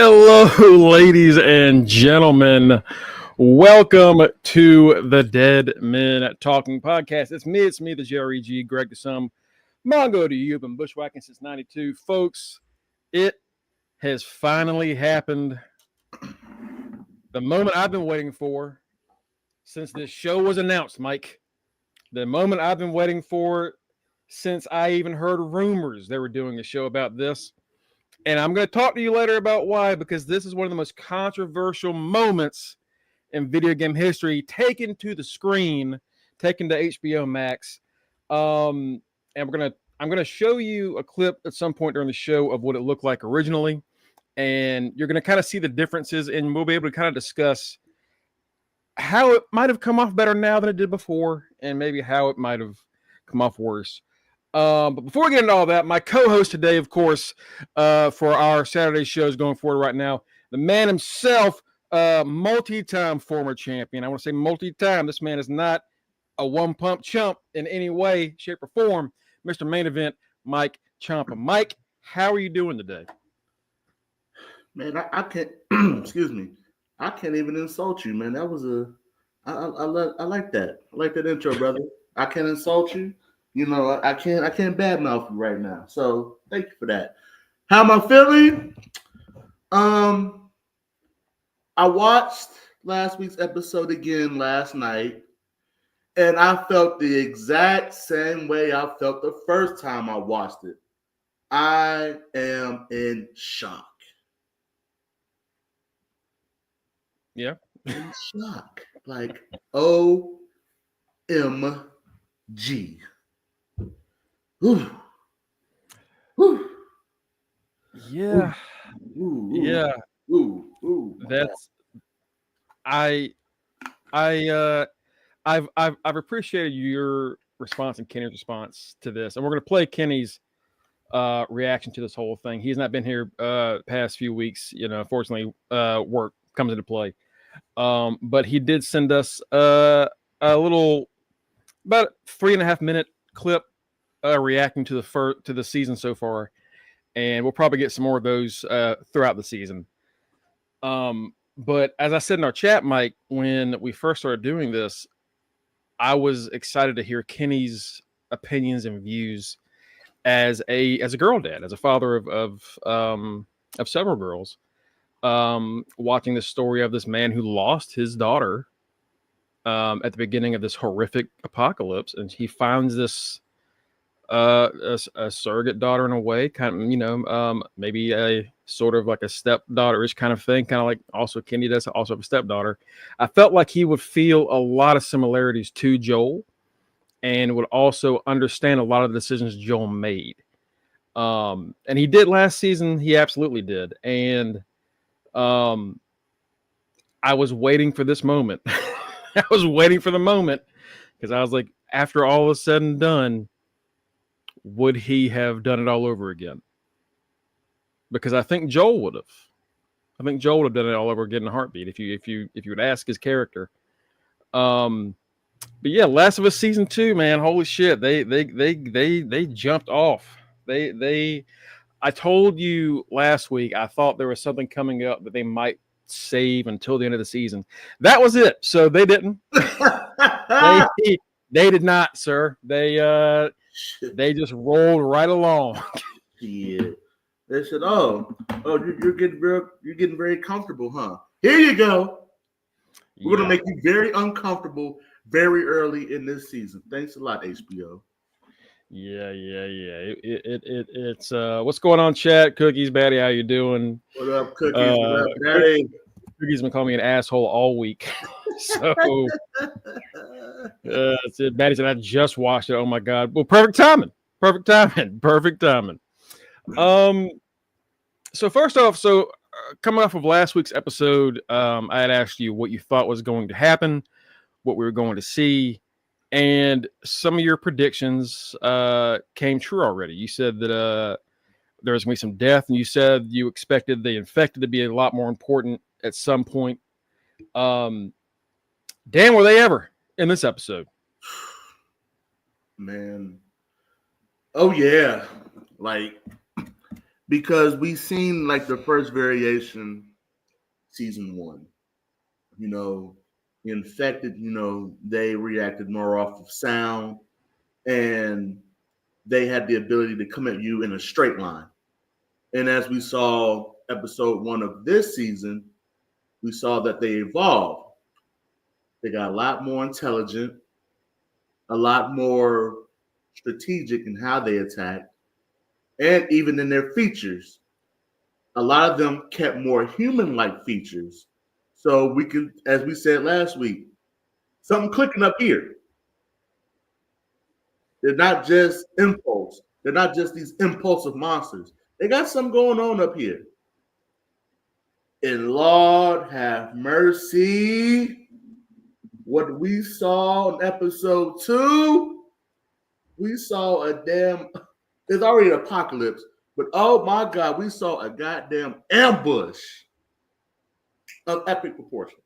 Hello, ladies and gentlemen. Welcome to the Dead Men Talking Podcast. It's me, the JREG, Greg to some, Mongo to you. Been bushwhacking since 92. Folks, it has finally happened. The moment I've been waiting for since this show was announced, Mike. The moment I've been waiting for since I even heard rumors they were doing a show about this. And I'm going to talk to you later about why, because this is one of the most controversial moments in video game history, taken to the screen, taken to HBO Max. And I'm going to show you a clip at some point during the show of what it looked like originally. And you're going to kind of see the differences, and we'll be able to kind of discuss how it might have come off better now than it did before, and maybe how it might have come off worse. But before we get into all that, my co-host today, of course, for our Saturday shows going forward right now, the man himself, multi-time former champion. I want to say multi-time. This man is not a one-pump chump in any way, shape, or form. Mr. Main Event, Mike Ciampa. Mike, how are you doing today? Man, I can't. Excuse me. I can't even insult you, man. That was I like that. I like that intro, brother. I can't insult you. You know, I can't badmouth you right now. So thank you for that. How am I feeling? I watched last week's episode again last night, and I felt the exact same way I felt the first time I watched it. I am in shock. Yeah. In shock. Like, OMG. Ooh. Ooh. Yeah. Ooh. Yeah. Ooh. That's I've appreciated your response and Kenny's response to this, and we're going to play Kenny's reaction to this whole thing. He's not been here past few weeks, unfortunately work comes into play, but he did send us a little about 3.5 minute clip reacting to the season so far, and we'll probably get some more of those throughout the season. But as I said in our chat, Mike, when we first started doing this, I was excited to hear Kenny's opinions and views as a girl dad, as a father of several girls, watching the story of this man who lost his daughter at the beginning of this horrific apocalypse, and he finds this a surrogate daughter in a way, kind of, maybe a sort of like a stepdaughter-ish kind of thing, kind of like also Kenny does also have a stepdaughter. I felt like he would feel a lot of similarities to Joel and would also understand a lot of the decisions Joel made. And he did last season. He absolutely did. And I was waiting for this moment. I was waiting for the moment because I was like, after all was said and done, would he have done it all over again? Because I think Joel would have. I think Joel would have done it all over again in a heartbeat if you would ask his character. But yeah, Last of Us season 2, man, holy shit, they jumped off. I told you last week I thought there was something coming up that they might save until the end of the season. That was it. So they didn't. They did not, sir. They just rolled right along. Yeah. They said, "Oh, you're getting very comfortable, huh? Here you go. We're gonna make you very uncomfortable very early in this season. Thanks a lot, HBO." Yeah. It's what's going on, chat? Cookies, Batty, how you doing? What up, Cookies? What up, Batty? Cookies been calling me an asshole all week. So that's it. Batty said I just watched it. Oh my god. Well, perfect timing. So first off, coming off of last week's episode, I had asked you what you thought was going to happen, what we were going to see, and some of your predictions came true already. You said that there was going to be some death, and you said you expected the infected to be a lot more important at some point. Damn, were they ever in this episode? Man. Oh, yeah. Like, because we seen like the first variation season 1. You know, infected, they reacted more off of sound, and they had the ability to come at you in a straight line. And as we saw episode 1 of this season, we saw that they evolved. They got a lot more intelligent, a lot more strategic in how they attack, and even in their features. A lot of them kept more human-like features. So we can, as we said last week, something clicking up here. They're not just impulse. They're not just these impulsive monsters. They got something going on up here. And Lord have mercy. What we saw in episode 2, we saw there's already an apocalypse, but oh my God, we saw a goddamn ambush of epic proportion.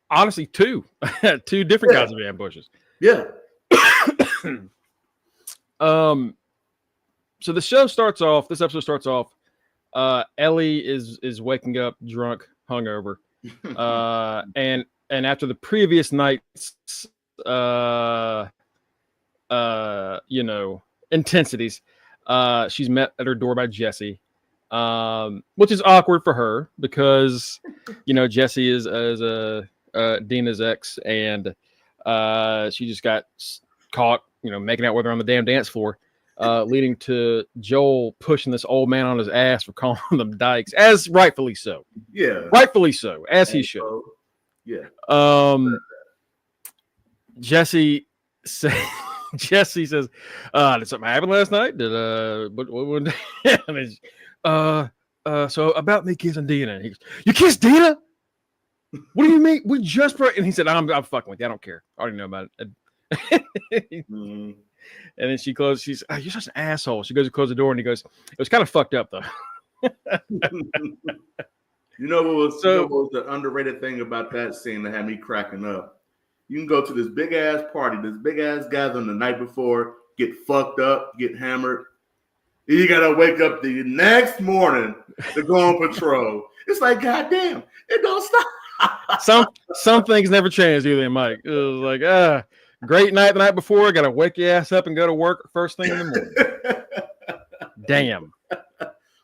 Honestly, two different kinds of ambushes. Yeah. So the show starts off. This episode starts off. Ellie is waking up drunk, hungover, and after the previous night's intensities, she's met at her door by Jesse, which is awkward for her because Jesse is Dina's ex, and she just got caught making out with her on the damn dance floor, leading to Joel pushing this old man on his ass for calling them dykes, as rightfully so. Yeah, rightfully so, as he should. Yeah. Jesse says, "Did something happen last night? Did so about me kissing Dina?" And he goes, "You kissed Dina? What do you mean? We just..." And he said, I'm fucking with you. I don't care. I already know about it." Mm-hmm. And then she closes. She's, "Oh, you're such an asshole." She goes to close the door, and he goes, "It was kind of fucked up, though." What was the underrated thing about that scene that had me cracking up? You can go to this big ass party, this big ass gathering the night before, get fucked up, get hammered. And you gotta wake up the next morning to go on patrol. It's like, goddamn, it don't stop. Some things never change, do they, Mike? It was like, great night the night before. Got to wake your ass up and go to work first thing in the morning. Damn.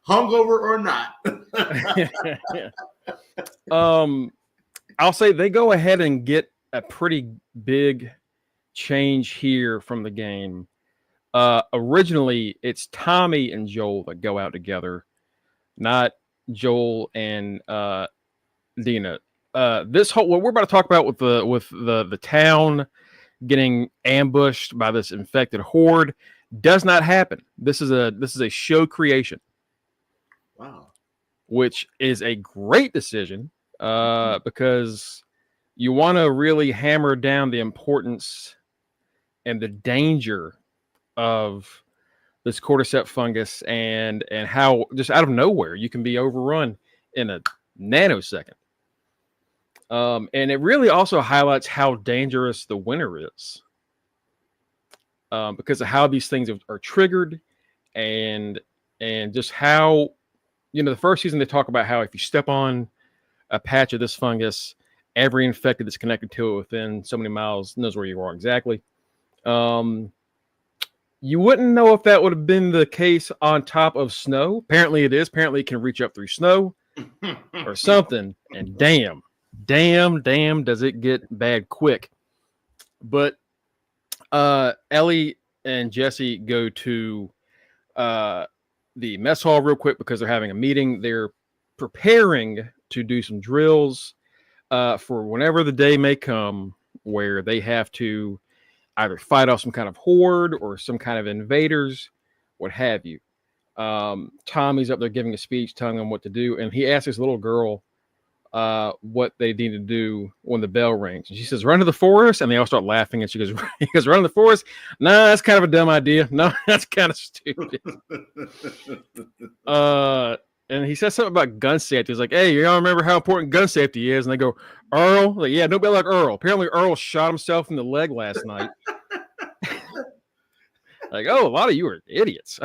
Hungover or not. I'll say they go ahead and get a pretty big change here from the game. Originally, it's Tommy and Joel that go out together, not Joel and Dina. What we're about to talk about with the town getting ambushed by this infected horde does not happen. This is a show creation. Wow. Which is a great decision because you want to really hammer down the importance and the danger of this cordyceps fungus and how just out of nowhere you can be overrun in a nanosecond. And it really also highlights how dangerous the winter is because of how these things are triggered and just how, the first season they talk about how if you step on a patch of this fungus, every infected that's connected to it within so many miles knows where you are exactly. You wouldn't know if that would have been the case on top of snow. Apparently it is. Apparently it can reach up through snow or something. And damn, does it get bad quick. But Ellie and Jesse go to the mess hall real quick because they're having a meeting. They're preparing to do some drills for whenever the day may come where they have to either fight off some kind of horde or some kind of invaders, what have you. Tommy's up there giving a speech telling them what to do, and he asks this little girl what they need to do when the bell rings. And she says, "Run to the forest," and they all start laughing, and he goes, "Run to the forest? Nah, that's kind of a dumb idea. No, that's kind of stupid." And he says something about gun safety. He's like, "Hey, you all remember how important gun safety is?" And they go, "Earl?" Like, "Yeah, nobody like Earl. Apparently Earl shot himself in the leg last night." Like, oh, a lot of you are idiots.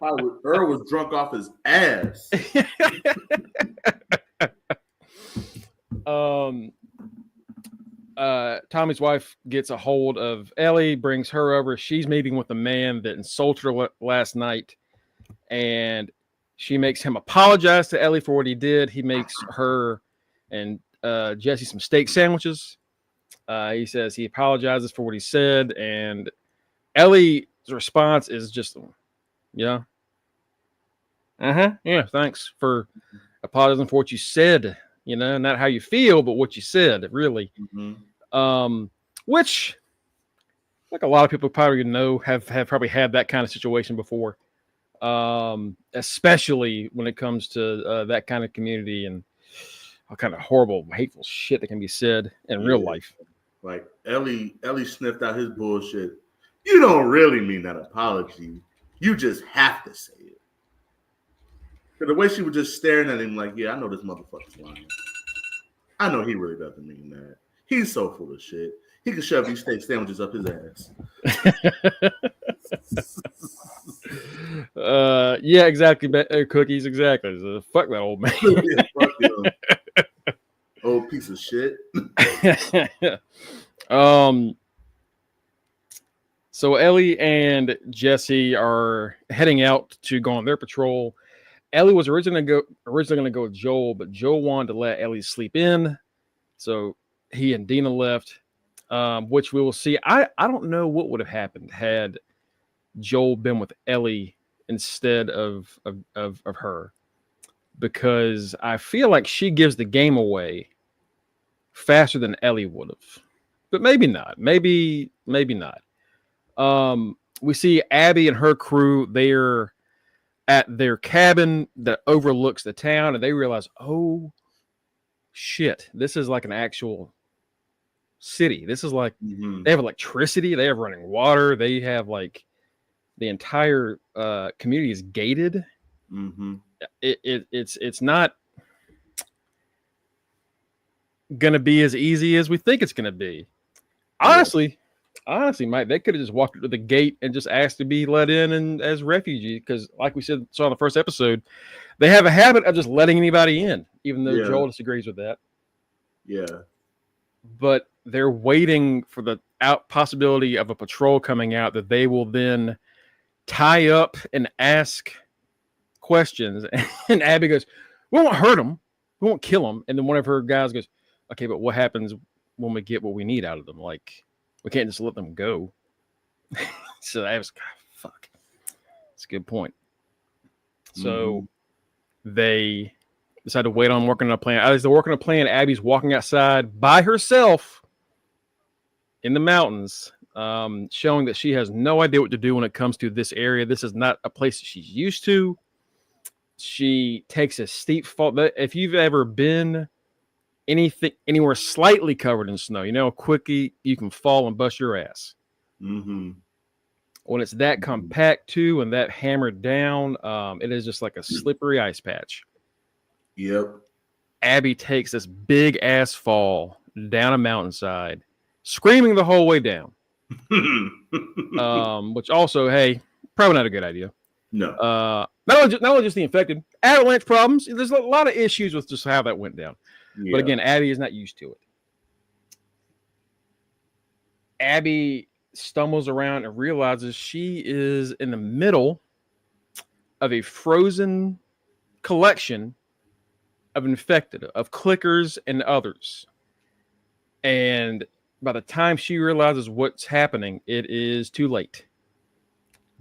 Earl was drunk off his ass. Tommy's wife gets a hold of Ellie, brings her over. She's meeting with the man that insulted her last night, and she makes him apologize to Ellie for what he did. He makes her and Jesse some steak sandwiches. He says he apologizes for what he said, and Ellie's response is just, yeah. Yeah, thanks for apologizing for what you said. You know, not how you feel, but what you said, really. Mm-hmm. Which, like a lot of people probably know, have probably had that kind of situation before. Especially when it comes to that kind of community and all kind of horrible, hateful shit that can be said in real life. Like Ellie sniffed out his bullshit. You don't really mean that apology. You just have to say it. The way she was just staring at him like, yeah, I know this motherfucker's lying. I know he really doesn't mean that. He's so full of shit. He can shove these steak sandwiches up his ass. Yeah, exactly. Cookies, exactly. So, fuck that old man. Yeah, fuck him. Old piece of shit. So Ellie and Jesse are heading out to go on their patrol. Ellie was originally going to go with Joel, but Joel wanted to let Ellie sleep in, so he and Dina left. Which we will see. I don't know what would have happened had Joel been with Ellie instead of her, because I feel like she gives the game away faster than Ellie would have, but maybe not. Maybe not. We see Abby and her crew. They're at their cabin that overlooks the town, and they realize, oh shit, this is like an actual city. This is like they have electricity, they have running water, they have like the entire community is gated. It's not gonna be as easy as we think it's gonna be. Honestly, Mike, they could have just walked to the gate and just asked to be let in and as refugees, because like we saw in the first episode, they have a habit of just letting anybody in, even though Joel disagrees with that. Yeah. But they're waiting for the possibility of a patrol coming out that they will then tie up and ask questions. And Abby goes, we won't hurt them. We won't kill them. And then one of her guys goes, okay, but what happens when we get what we need out of them? Like, we can't just let them go. So I was, fuck. That's a good point. So they decide to wait on working on a plan. As they're working on a plan, Abby's walking outside by herself in the mountains, showing that she has no idea what to do when it comes to this area. This is not a place that she's used to. She takes a steep fall. If you've ever been anywhere slightly covered in snow, you know how quickly you can fall and bust your ass. When it's that compact too and that hammered down, it is just like a slippery ice patch. Yep. Abby takes this big ass fall down a mountainside, screaming the whole way down. Which also, hey, probably not a good idea. No. Not only just the infected, avalanche problems. There's a lot of issues with just how that went down. Yeah. But again, Abby is not used to it. Abby stumbles around and realizes she is in the middle of a frozen collection of infected, of clickers and others. And by the time she realizes what's happening, it is too late.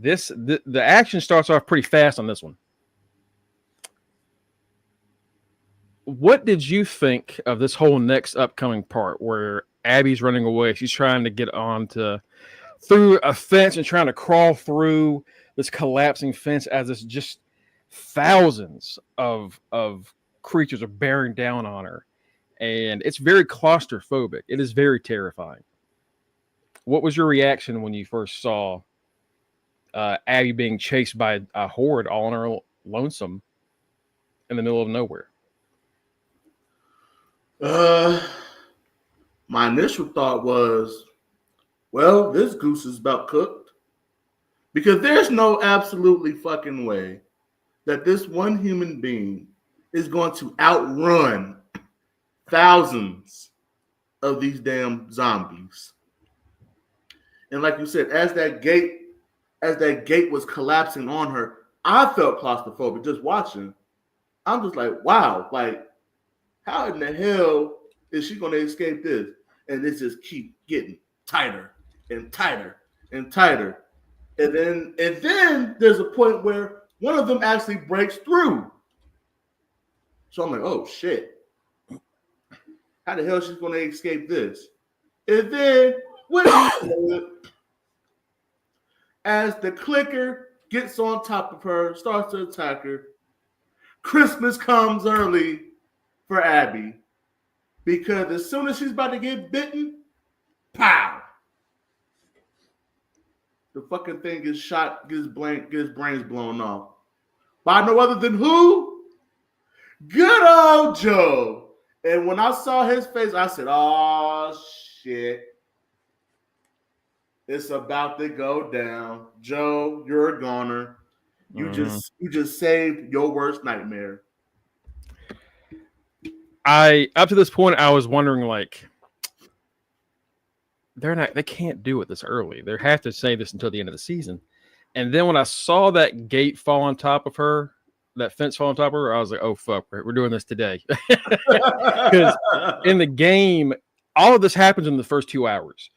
The action starts off pretty fast on this one. What did you think of this whole next upcoming part where Abby's running away? She's trying to get through a fence and trying to crawl through this collapsing fence as it's just thousands of creatures are bearing down on her. And it's very claustrophobic. It is very terrifying. What was your reaction when you first saw Abby being chased by a horde all on her lonesome in the middle of nowhere? My initial thought was, well, this goose is about cooked. Because there's no absolutely fucking way that this one human being is going to outrun thousands of these damn zombies. And like you said, as that gate was collapsing on her, I felt claustrophobic just watching. I'm just like, wow, like, how in the hell is she gonna escape this? And it just keep getting tighter and tighter and tighter. And then there's a point where one of them actually breaks through. So I'm like, oh shit. How the hell is she gonna escape this? And then as the clicker gets on top of her, starts to attack her, Christmas comes early for Abby. Because as soon as she's about to get bitten, pow! The fucking thing gets shot, gets brains blown off. By no other than who? Good old Joe. And when I saw his face, I said, oh shit. It's about to go down. Joe, you're a goner. You just saved your worst nightmare. Up to this point, I was wondering, like, they can't do it this early. They have to save this until the end of the season. And then when I saw that gate fall on top of her, that fence fall on top of her, I was like, oh fuck, we're doing this today. Because in the game, all of this happens in the first 2 hours.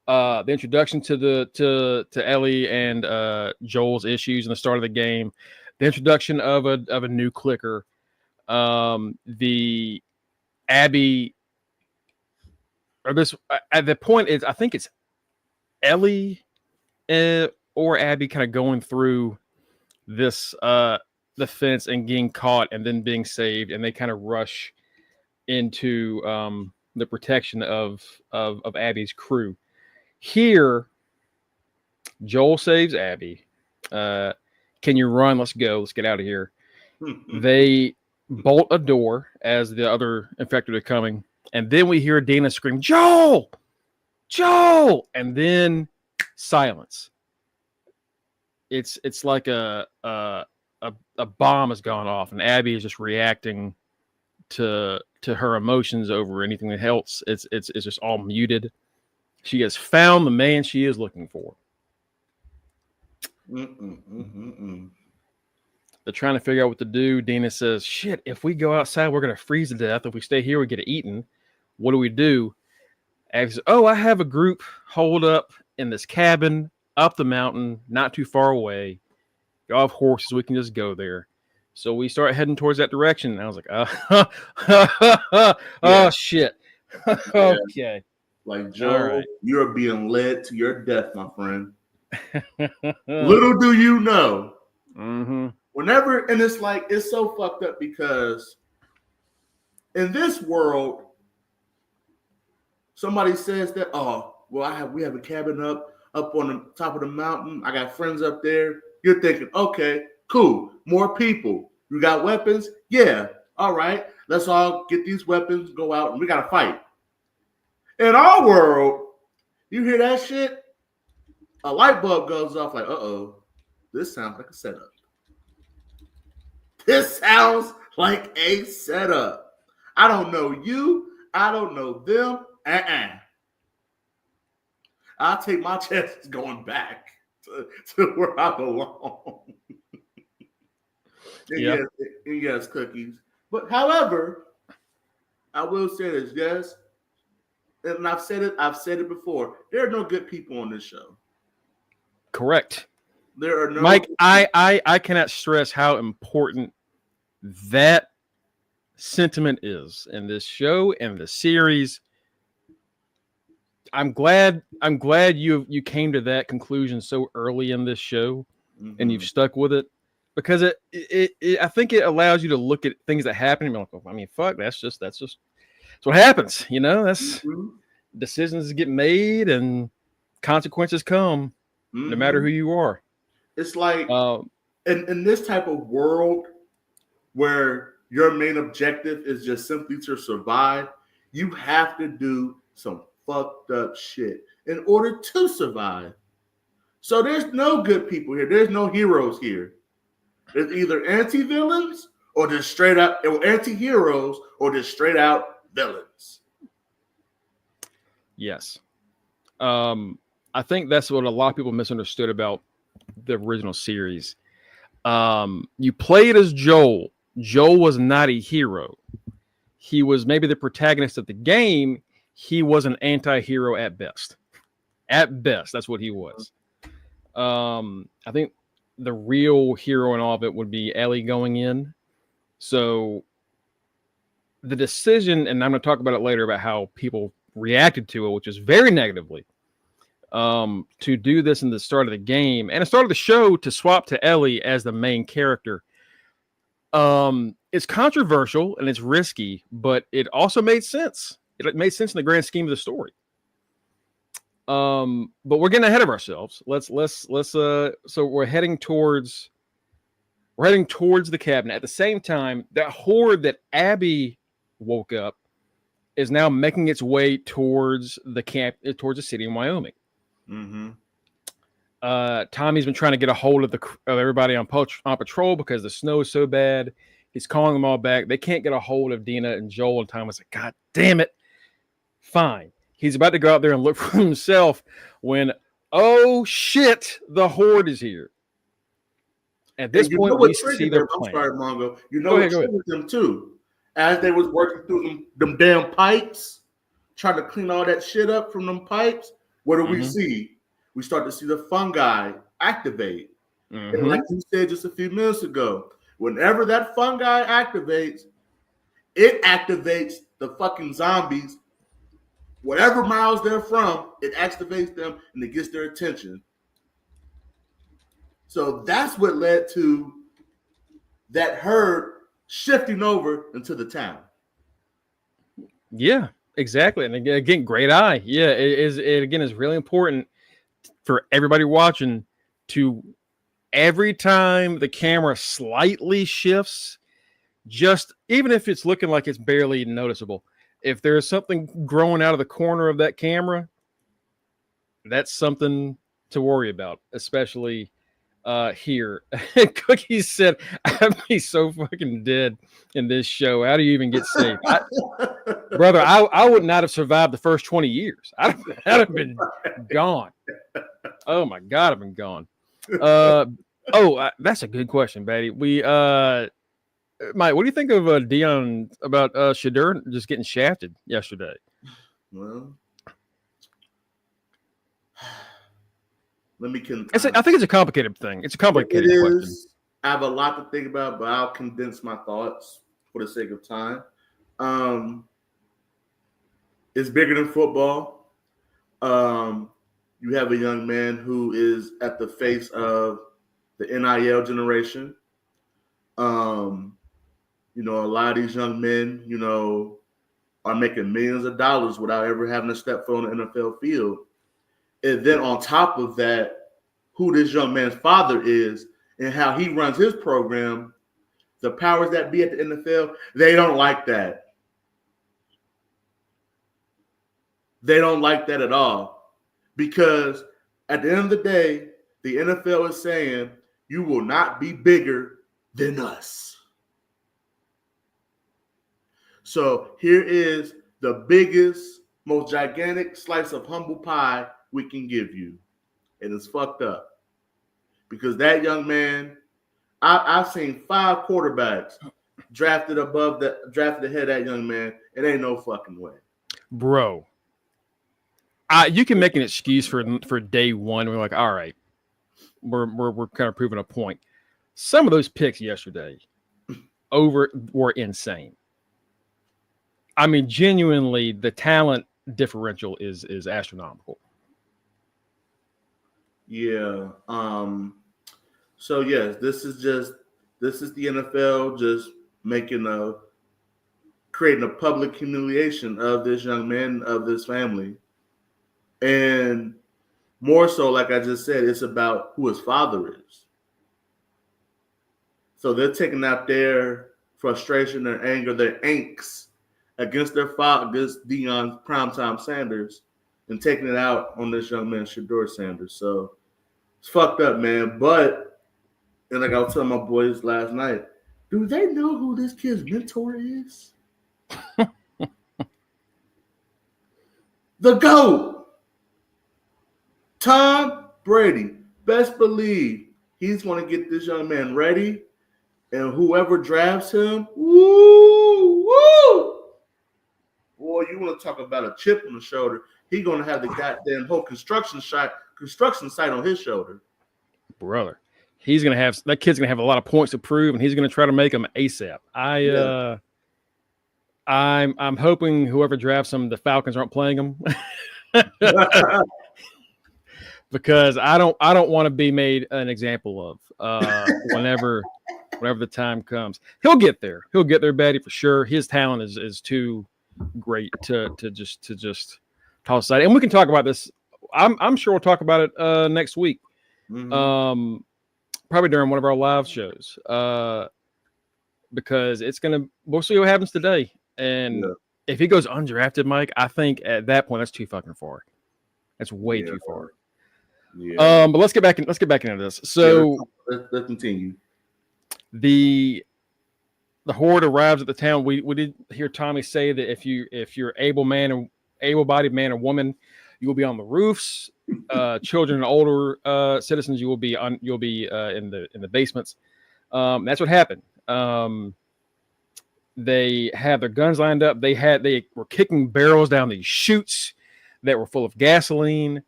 The introduction to Ellie and Joel's issues in the start of the game, the introduction of a new clicker, the Abby, or this at the point is, I think it's Ellie or Abby kind of going through this the fence and getting caught and then being saved, and they kind of rush into the protection of Abby's crew. Here, Joel saves Abby. Can you run? Let's go. Let's get out of here. They bolt a door as the other infected are coming, and then we hear Dana scream, "Joel! Joel!" And then silence. It's like a bomb has gone off, and Abby is just reacting to her emotions over anything else. It's just all muted. She has found the man she is looking for. They're trying to figure out what to do. Dina says, shit, if we go outside, we're going to freeze to death. If we stay here, we get eaten. What do we do? Abby says, oh, I have a group holed up in this cabin up the mountain, not too far away. Y'all have horses. We can just go there. So we start heading towards that direction. And I was like, oh, shit. Okay. Like, Joe, right. You're being led to your death, my friend. Little do you know. Whenever, and it's like, it's so fucked up because in this world, somebody says that, oh, well, we have a cabin up on the top of the mountain. I got friends up there. You're thinking, okay, cool. More people. You got weapons? Yeah. All right. Let's all get these weapons, go out, and we got to fight. In our world, you hear that shit, a light bulb goes off like, uh-oh, this sounds like a setup. This sounds like a setup. I don't know you. I don't know them. I'll take my chances going back to where I belong. Yes, cookies. But however, I will say this, yes. And I've said it before. There are no good people on this show. Correct. There are no Mike, I cannot stress how important that sentiment is in this show and the series. I'm glad you came to that conclusion so early in this show, and you've stuck with it, because it I think it allows you to look at things that happen and be like, I mean, fuck, that's just what happens, you know. That's decisions get made and consequences come, no matter who you are. It's like in this type of world where your main objective is just simply to survive, you have to do some fucked up shit in order to survive. So there's no good people here. There's no heroes here. There's either anti-villains or just straight up or anti-heroes or just straight out villains. Yes. I think that's what a lot of people misunderstood about the original series. You played as Joel. Joel was not a hero. He was maybe the protagonist of the game. He was an anti-hero at best. At best, that's what he was. I think the real hero in all of it would be Ellie going in. So the decision, and I'm going to talk about it later about how people reacted to it, which is very negatively, to do this in the start of the game and the start of the show to swap to Ellie as the main character. It's controversial and it's risky, but it also made sense. It made sense in the grand scheme of the story. But we're getting ahead of ourselves. Let's so we're heading towards the cabinet. At the same time, that horde that Abby woke up is now making its way towards the camp, towards the city in Wyoming. Mm-hmm. Tommy's been trying to get a hold of everybody on patrol because the snow is so bad. He's calling them all back. They can't get a hold of Dina and Joel. And Tommy's like, God damn it. Fine. He's about to go out there and look for himself when, oh shit, the horde is here. At this point, we see their plan. I'm sorry, Mongo. You know what triggered them too? As they was working through them damn pipes, trying to clean all that shit up from them pipes, what do we see? We start to see the fungi activate. And like you said just a few minutes ago, whenever that fungi activates, it activates the fucking zombies. Whatever miles they're from, it activates them and it gets their attention. So that's what led to that herd shifting over into the town. Yeah, exactly. And again, great eye. Yeah, it is really important for everybody watching to, every time the camera slightly shifts, just even if it's looking like it's barely noticeable, if there's something growing out of the corner of that camera, that's something to worry about, especially here. Cookie said, I'd be so fucking dead in this show. How do you even get saved? Brother, I would not have survived the first 20 years. I'd have been gone. Oh my God, I've been gone. That's a good question, Betty. Mike, what do you think of Dion about Shadur just getting shafted yesterday? Well, let me I think it's a complicated thing. It's a complicated question. I have a lot to think about, but I'll condense my thoughts for the sake of time. It's bigger than football. You have a young man who is at the face of the NIL generation. A lot of these young men, are making millions of dollars without ever having to step foot on the NFL field. And then on top of that, who this young man's father is and how he runs his program, the powers that be at the NFL, they don't like that. They don't like that at all. Because at the end of the day, the NFL is saying, you will not be bigger than us. So here is the biggest, most gigantic slice of humble pie we can give you. And it's fucked up. Because that young man, I've seen 5 quarterbacks drafted ahead of that young man. It ain't no fucking way. Bro. You can make an excuse for day one. We're like, all right, we're kind of proving a point. Some of those picks yesterday were insane. I mean, genuinely, the talent differential is astronomical. Yeah. So yes, this is the NFL just creating a public humiliation of this young man, of this family. And more so, like I just said, it's about who his father is. So they're taking out their frustration, their anger, their angst against their father, against Deion Primetime Sanders, and taking it out on this young man, Shadur Sanders. So It's fucked up, man. But and like I was telling my boys last night, do they know who this kid's mentor is? The GOAT, Tom Brady. Best believe he's going to get this young man ready, and whoever drafts him, woo, woo. Boy, you want to talk about a chip on the shoulder? He's going to have the goddamn whole construction site on his shoulder. Brother, he's gonna have that kid's gonna have a lot of points to prove, and he's gonna try to make them ASAP. I'm hoping whoever drafts him, the Falcons aren't playing him. Because I don't want to be made an example of whenever the time comes. He'll get there, Betty, for sure. His talent is too great to just toss aside. And we can talk about this. I'm sure we'll talk about it next week. Mm-hmm. Probably during one of our live shows. Because we'll see what happens today. And if he goes undrafted, Mike, I think at that point that's too fucking far. That's way too far. Yeah. But let's get back into this. So let's continue. The horde arrives at the town. We did hear Tommy say that if you're able-bodied man or woman, you will be on the roofs. Children and older citizens, you'll be in the basements. That's what happened. They had their guns lined up. They were kicking barrels down these chutes that were full of gasoline.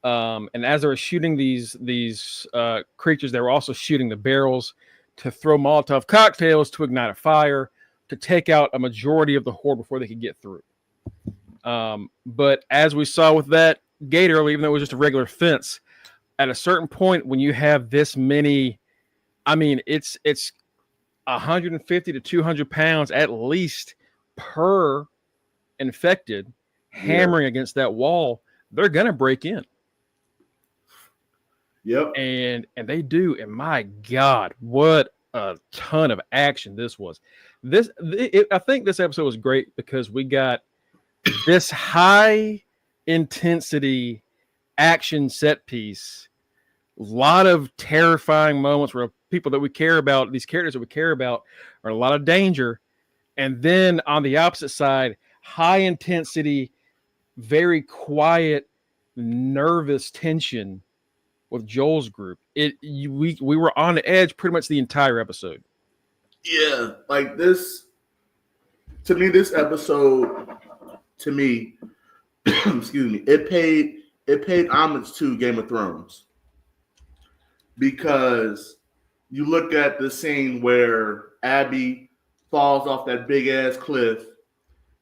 And as they were shooting these creatures, they were also shooting the barrels to throw Molotov cocktails to ignite a fire to take out a majority of the horde before they could get through. But as we saw with that gate earlier, even though it was just a regular fence, at a certain point when you have this many, I mean, it's 150 to 200 pounds at least per infected hammering against that wall, they're gonna break in. Yep. And they do. And my God, what a ton of action this was. I think this episode was great because we got this high intensity action set piece. A lot of terrifying moments where people that we care about, these characters that we care about, are in a lot of danger. And then on the opposite side, high intensity, very quiet, nervous tension with Joel's group. We were on the edge pretty much the entire episode. Yeah, like this. To me, this episode, excuse me, it paid homage to Game of Thrones, because you look at the scene where Abby falls off that big ass cliff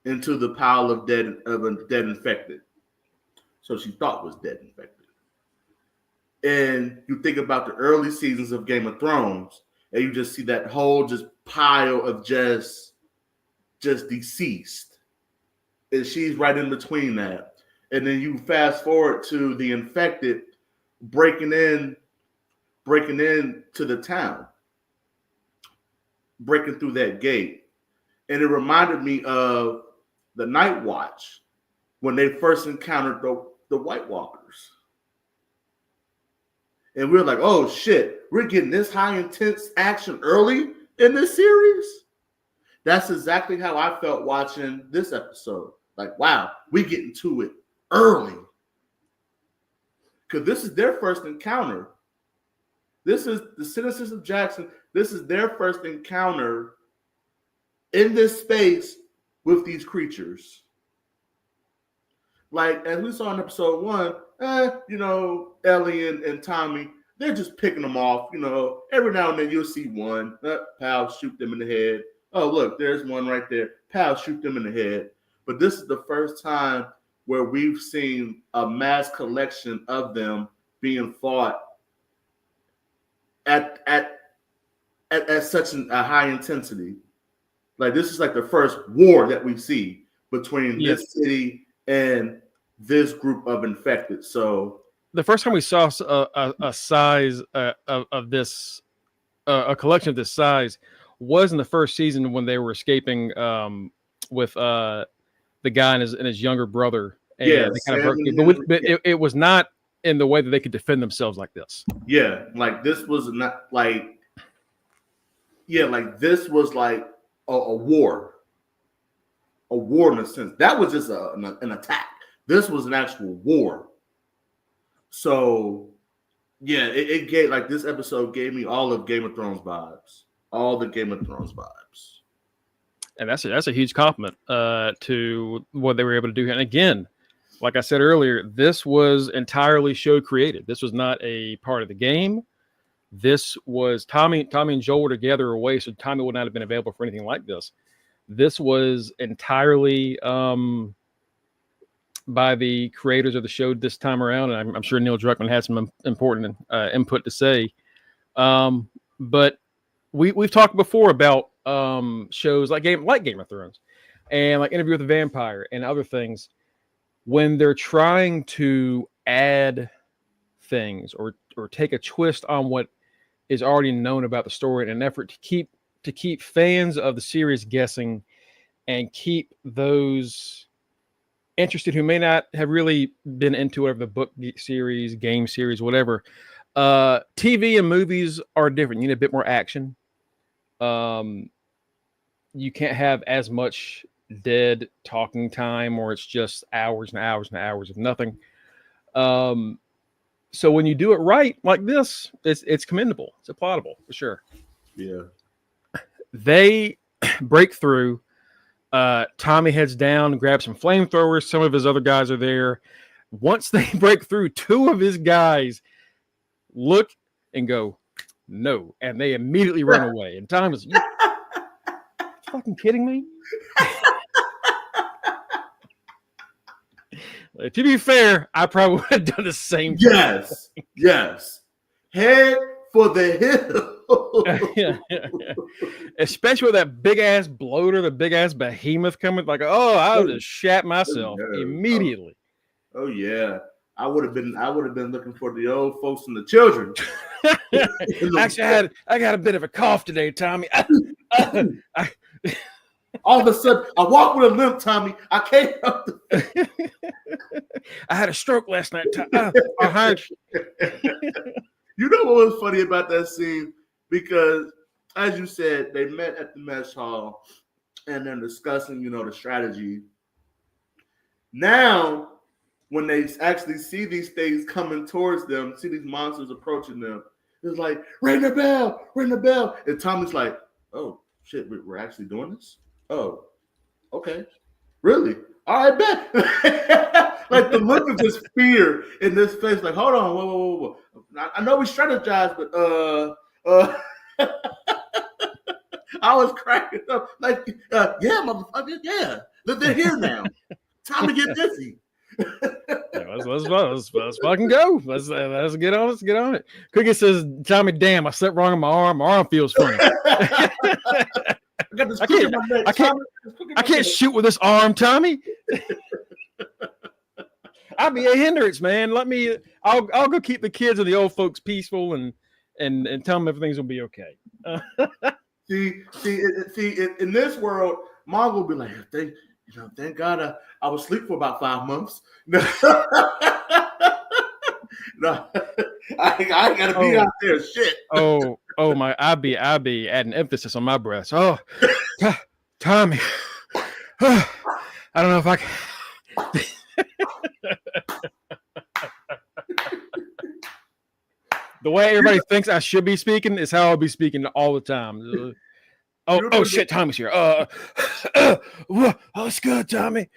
into the pile of dead infected. So she thought was dead infected. And you think about the early seasons of Game of Thrones, and you just see that whole just pile of just deceased. And she's right in between that. And then you fast forward to the infected breaking in to the town, breaking through that gate. And it reminded me of the Night Watch when they first encountered the White Walkers. And we were like, oh shit, we're getting this high intense action early in this series. That's exactly how I felt watching this episode. Like, wow, we getting to it early. Because this is their first encounter. This is the citizens of Jackson. This is their first encounter in this space with these creatures. Like, as we saw in episode 1, Ellie and Tommy, they're just picking them off. Every now and then you'll see one. Pow, shoot them in the head. Oh, look, there's one right there. Pow, shoot them in the head. But this is the first time where we've seen a mass collection of them being fought at such a high intensity. Like, this is like the first war that we see between this city and this group of infected. So the first time we saw a size of this, a collection of this size, was in the first season when they were escaping with the guy and his younger brother. And they kind of broke through. But it was not in the way that they could defend themselves like this. Yeah, like this was not like, yeah, like this was like a war in a sense. That was just an attack. This was an actual war. So, yeah, it gave, like, this episode gave me all of Game of Thrones vibes. All the Game of Thrones vibes. And that's a huge compliment to what they were able to do. And again, like I said earlier, this was entirely show created. This was not a part of the game. This was Tommy and Joel were together away, so Tommy would not have been available for anything like this. This was entirely by the creators of the show this time around, and I'm sure Neil Druckmann had some important input to say. But we've talked before about shows like Game of Thrones and like Interview with the Vampire and other things, when they're trying to add things or take a twist on what is already known about the story in an effort to keep fans of the series guessing and keep those interested who may not have really been into whatever the book series, game series, whatever. TV and movies are different. You need a bit more action. You can't have as much dead talking time, or it's just hours and hours and hours of nothing. So when you do it right, like this, it's commendable. It's applaudable for sure. Yeah. They break through. Tommy heads down, grabs some flamethrowers. Some of his other guys are there. Once they break through, two of his guys look and go, no, and they immediately run away. And Tommy's, you fucking kidding me? To be fair, I probably would have done the same thing. Yes. Head for the hill. Yeah. Especially with that big ass bloater, the big ass behemoth coming, like, oh, I would have shat myself immediately. Oh yeah. I would have been looking for the old folks and the children. Actually, I got a bit of a cough today, Tommy. All of a sudden, I walk with a limp, Tommy. I can't help it. I had a stroke last night. You know what was funny about that scene? Because, as you said, they met at the mess hall and they're discussing, the strategy. Now, when they actually see these things coming towards them, see these monsters approaching them, it's like, ring the bell. And Tommy's like, oh, shit, we're actually doing this? Oh, okay. Really? All right, bet. Like the look of this fear in this face, like, hold on, whoa. I know we strategize, but I was cracking up. Like, yeah, motherfucker, yeah. They're here now. Time to get busy. Let's fucking go. Let's get on it. Let's get on it. Cookie says, Tommy, damn, I slept wrong on my arm. My arm feels funny. I can't shoot with this arm, Tommy. I'll be a hindrance, man. I'll go keep the kids and the old folks peaceful and tell them everything's gonna be okay. See, in this world, Mongo will be like, thank God I was asleep for about 5 months. No, I ain't gotta be out there. Shit. Oh my! I'll be adding emphasis on my breaths. Oh, Tommy. I don't know if I can. The way everybody thinks I should be speaking is how I'll be speaking all the time. Oh shit, Tommy's here. What's good, Tommy?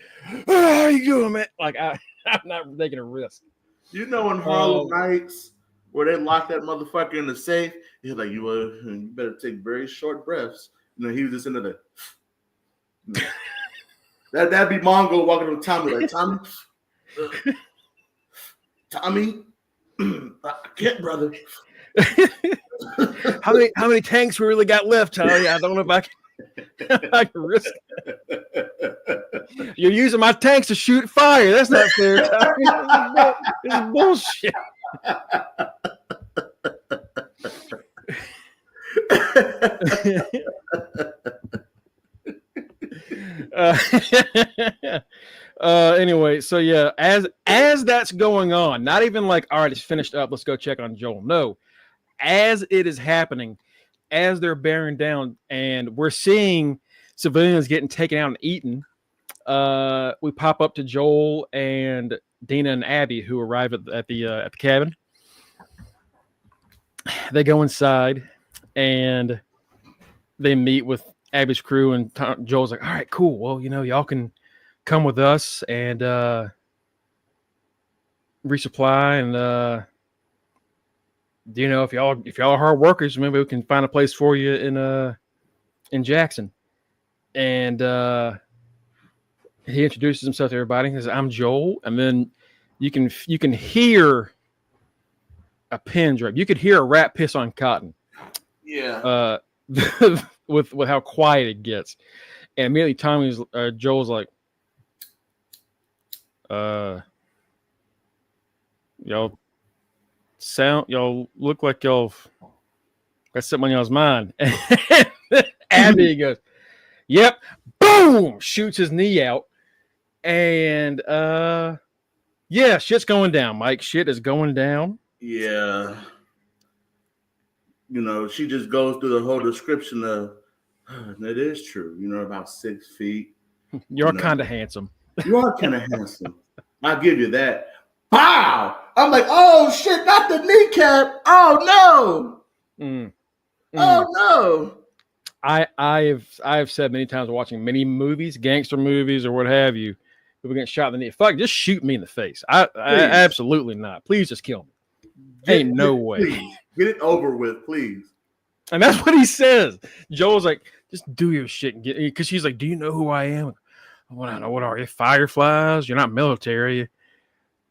How you doing, man? Like I'm not taking a risk. In Harlem Nights, where they lock that motherfucker in the safe, he's like, you better take very short breaths. He was just into the. That'd be Mongo walking up to Tommy like, Tommy, I can't, brother. How many tanks we really got left, Tommy? I don't know if I can risk it. You're using my tanks to shoot fire. That's not fair, Tommy. This is bullshit. Anyway, so yeah, as that's going on, not even like, all right, it's finished up, let's go check on Joel. No, as it is happening, as they're bearing down, and we're seeing civilians getting taken out and eaten, we pop up to Joel and Dina and Abby, who arrive at the cabin. They go inside and they meet with Abby's crew, and Joel's like, all right, cool, well, y'all can come with us and resupply, and if y'all are hard workers, maybe we can find a place for you in Jackson. And he introduces himself to everybody. He says, I'm Joel. And then you can hear a pin drop. You could hear a rat piss on cotton. Yeah. With how quiet it gets. And immediately Joel's like, y'all look like y'all got something on y'all's mind. Abby goes, yep, boom, shoots his knee out. And yeah, shit's going down, Mike. Shit is going down. Yeah. She just goes through the whole description of, it is true, about 6 feet. You're kind of handsome. You are kind of handsome. I'll give you that. Pow! I'm like, oh shit, not the kneecap. Oh no. Oh no. I've said many times watching many movies, gangster movies or what have you, people get shot in the knee. Fuck, just shoot me in the face. I absolutely not. Please just kill me. Ain't no way. Please. Get it over with, please. And that's what he says. Joel's like, just do your shit and get, because she's like, do you know who I am? What are you? Fireflies? You're not military.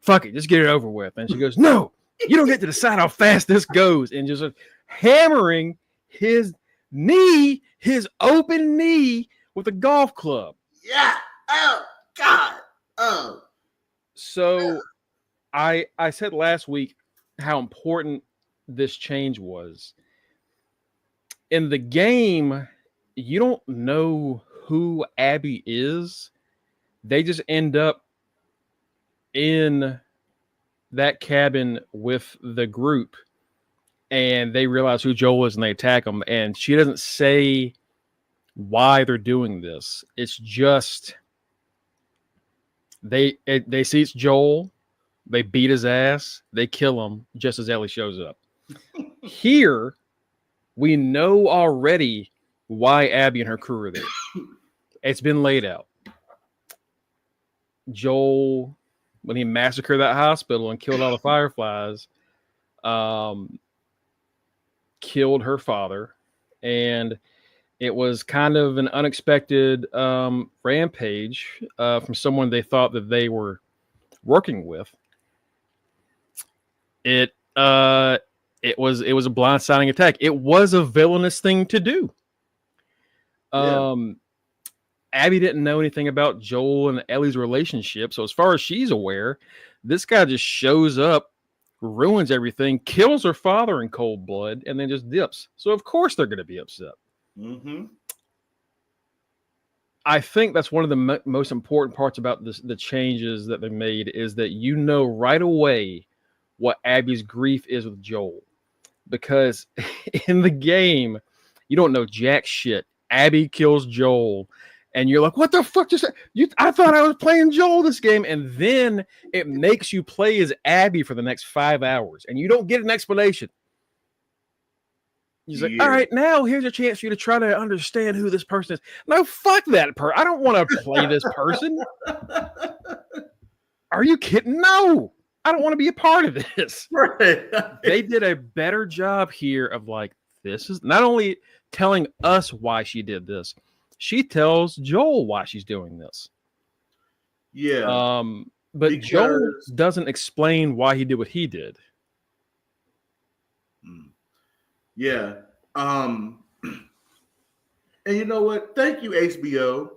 Fuck it, just get it over with. And she goes, no, you don't get to decide how fast this goes. And just hammering his knee, his open knee, with a golf club. Yeah. Oh God. Oh. So I said last week how important this change was. In the game, you don't know who Abby is. They just end up in that cabin with the group, and they realize who Joel is and they attack him. And she doesn't say why they're doing this. It's just they see it's Joel, they beat his ass, they kill him just as Ellie shows up. Here, we know already why Abby and her crew are there. It's been laid out. Joel, when he massacred that hospital and killed all the Fireflies, killed her father, and it was kind of an unexpected rampage from someone they thought that they were working with. It was a blindsiding attack. It was a villainous thing to do. Yeah. Abby didn't know anything about Joel and Ellie's relationship, so as far as she's aware, this guy just shows up, ruins everything, kills her father in cold blood, and then just dips. So of course they're going to be upset. Mm-hmm. I think that's one of the most important parts about the changes that they made, is that you know right away what Abby's grief is with Joel. Because in the game, you don't know jack shit. Abby kills Joel, and you're like, what the fuck just I thought I was playing Joel this game. And then it makes you play as Abby for the next 5 hours, and you don't get an explanation. He's like, all right, now here's a chance for you to try to understand who this person is. No, fuck that person. I don't want to play this person. Are you kidding? No, I don't want to be a part of this. Right. They did a better job here of like, this is not only telling us why she did this, she tells Joel why she's doing this. Yeah. But because Joel doesn't explain why he did what he did. Yeah. And you know what? Thank you, HBO,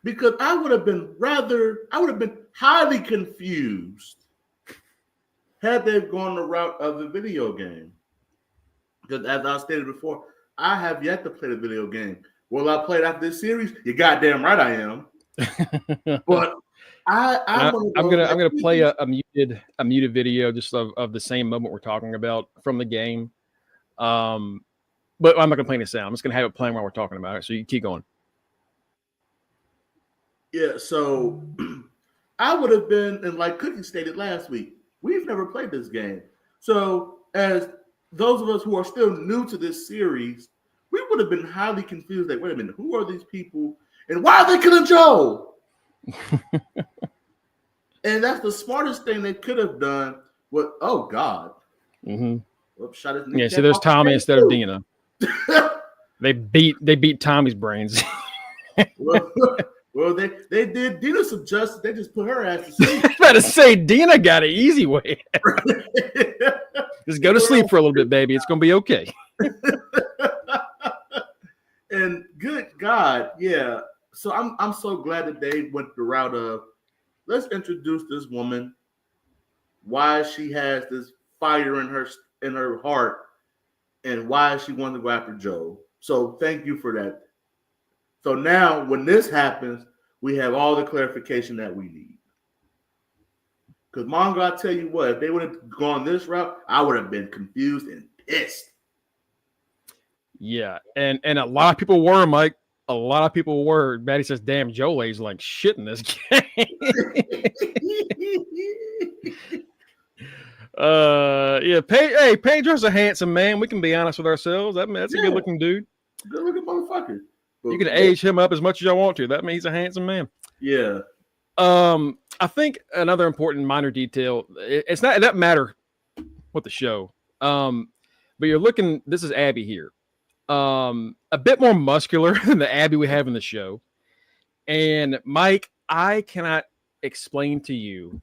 because I would have been highly confused had they gone the route of the video game. Because as I stated before, I have yet to play the video game. Will I play it after this series? You're goddamn right I am. But I'm gonna play a muted video just of the same moment we're talking about from the game. But I'm not gonna play any sound. I'm just gonna have it playing while we're talking about it. So you keep going. Yeah, so I would have been, and like Cookie stated last week, we've never played this game. So as those of us who are still new to this series, we would have been highly confused. Like, wait a minute, who are these people, and why are they killing Joe? And that's the smartest thing they could have done. What? Oh God! Mm-hmm. Whoops, shot his yeah, see, there's Tommy instead of Dina. They beat Tommy's brains. well, they did Dina some justice. They just put her ass to sleep. I was about to say Dina got an easy way. Just go to sleep for a little bit, baby. It's gonna be okay. And good God, yeah. So I'm so glad that they went the route of let's introduce this woman, why she has this fire in her heart, and why she wanted to go after Joe. So thank you for that. So now when this happens, we have all the clarification that we need. Because Mongo, I tell you what, if they would have gone this route, I would have been confused and pissed. Yeah, and a lot of people were, Mike. A lot of people were. Maddie says, "Damn, Joel's like shit in this game." Yeah. Pedro's a handsome man. We can be honest with ourselves. That's a good-looking dude. Good-looking motherfucker. You can age him up as much as y'all want to. That means he's a handsome man. Yeah. I think another important minor detail. It doesn't matter what the show. But you're looking. This is Abby here. A bit more muscular than the Abby we have in the show. And Mike, I cannot explain to you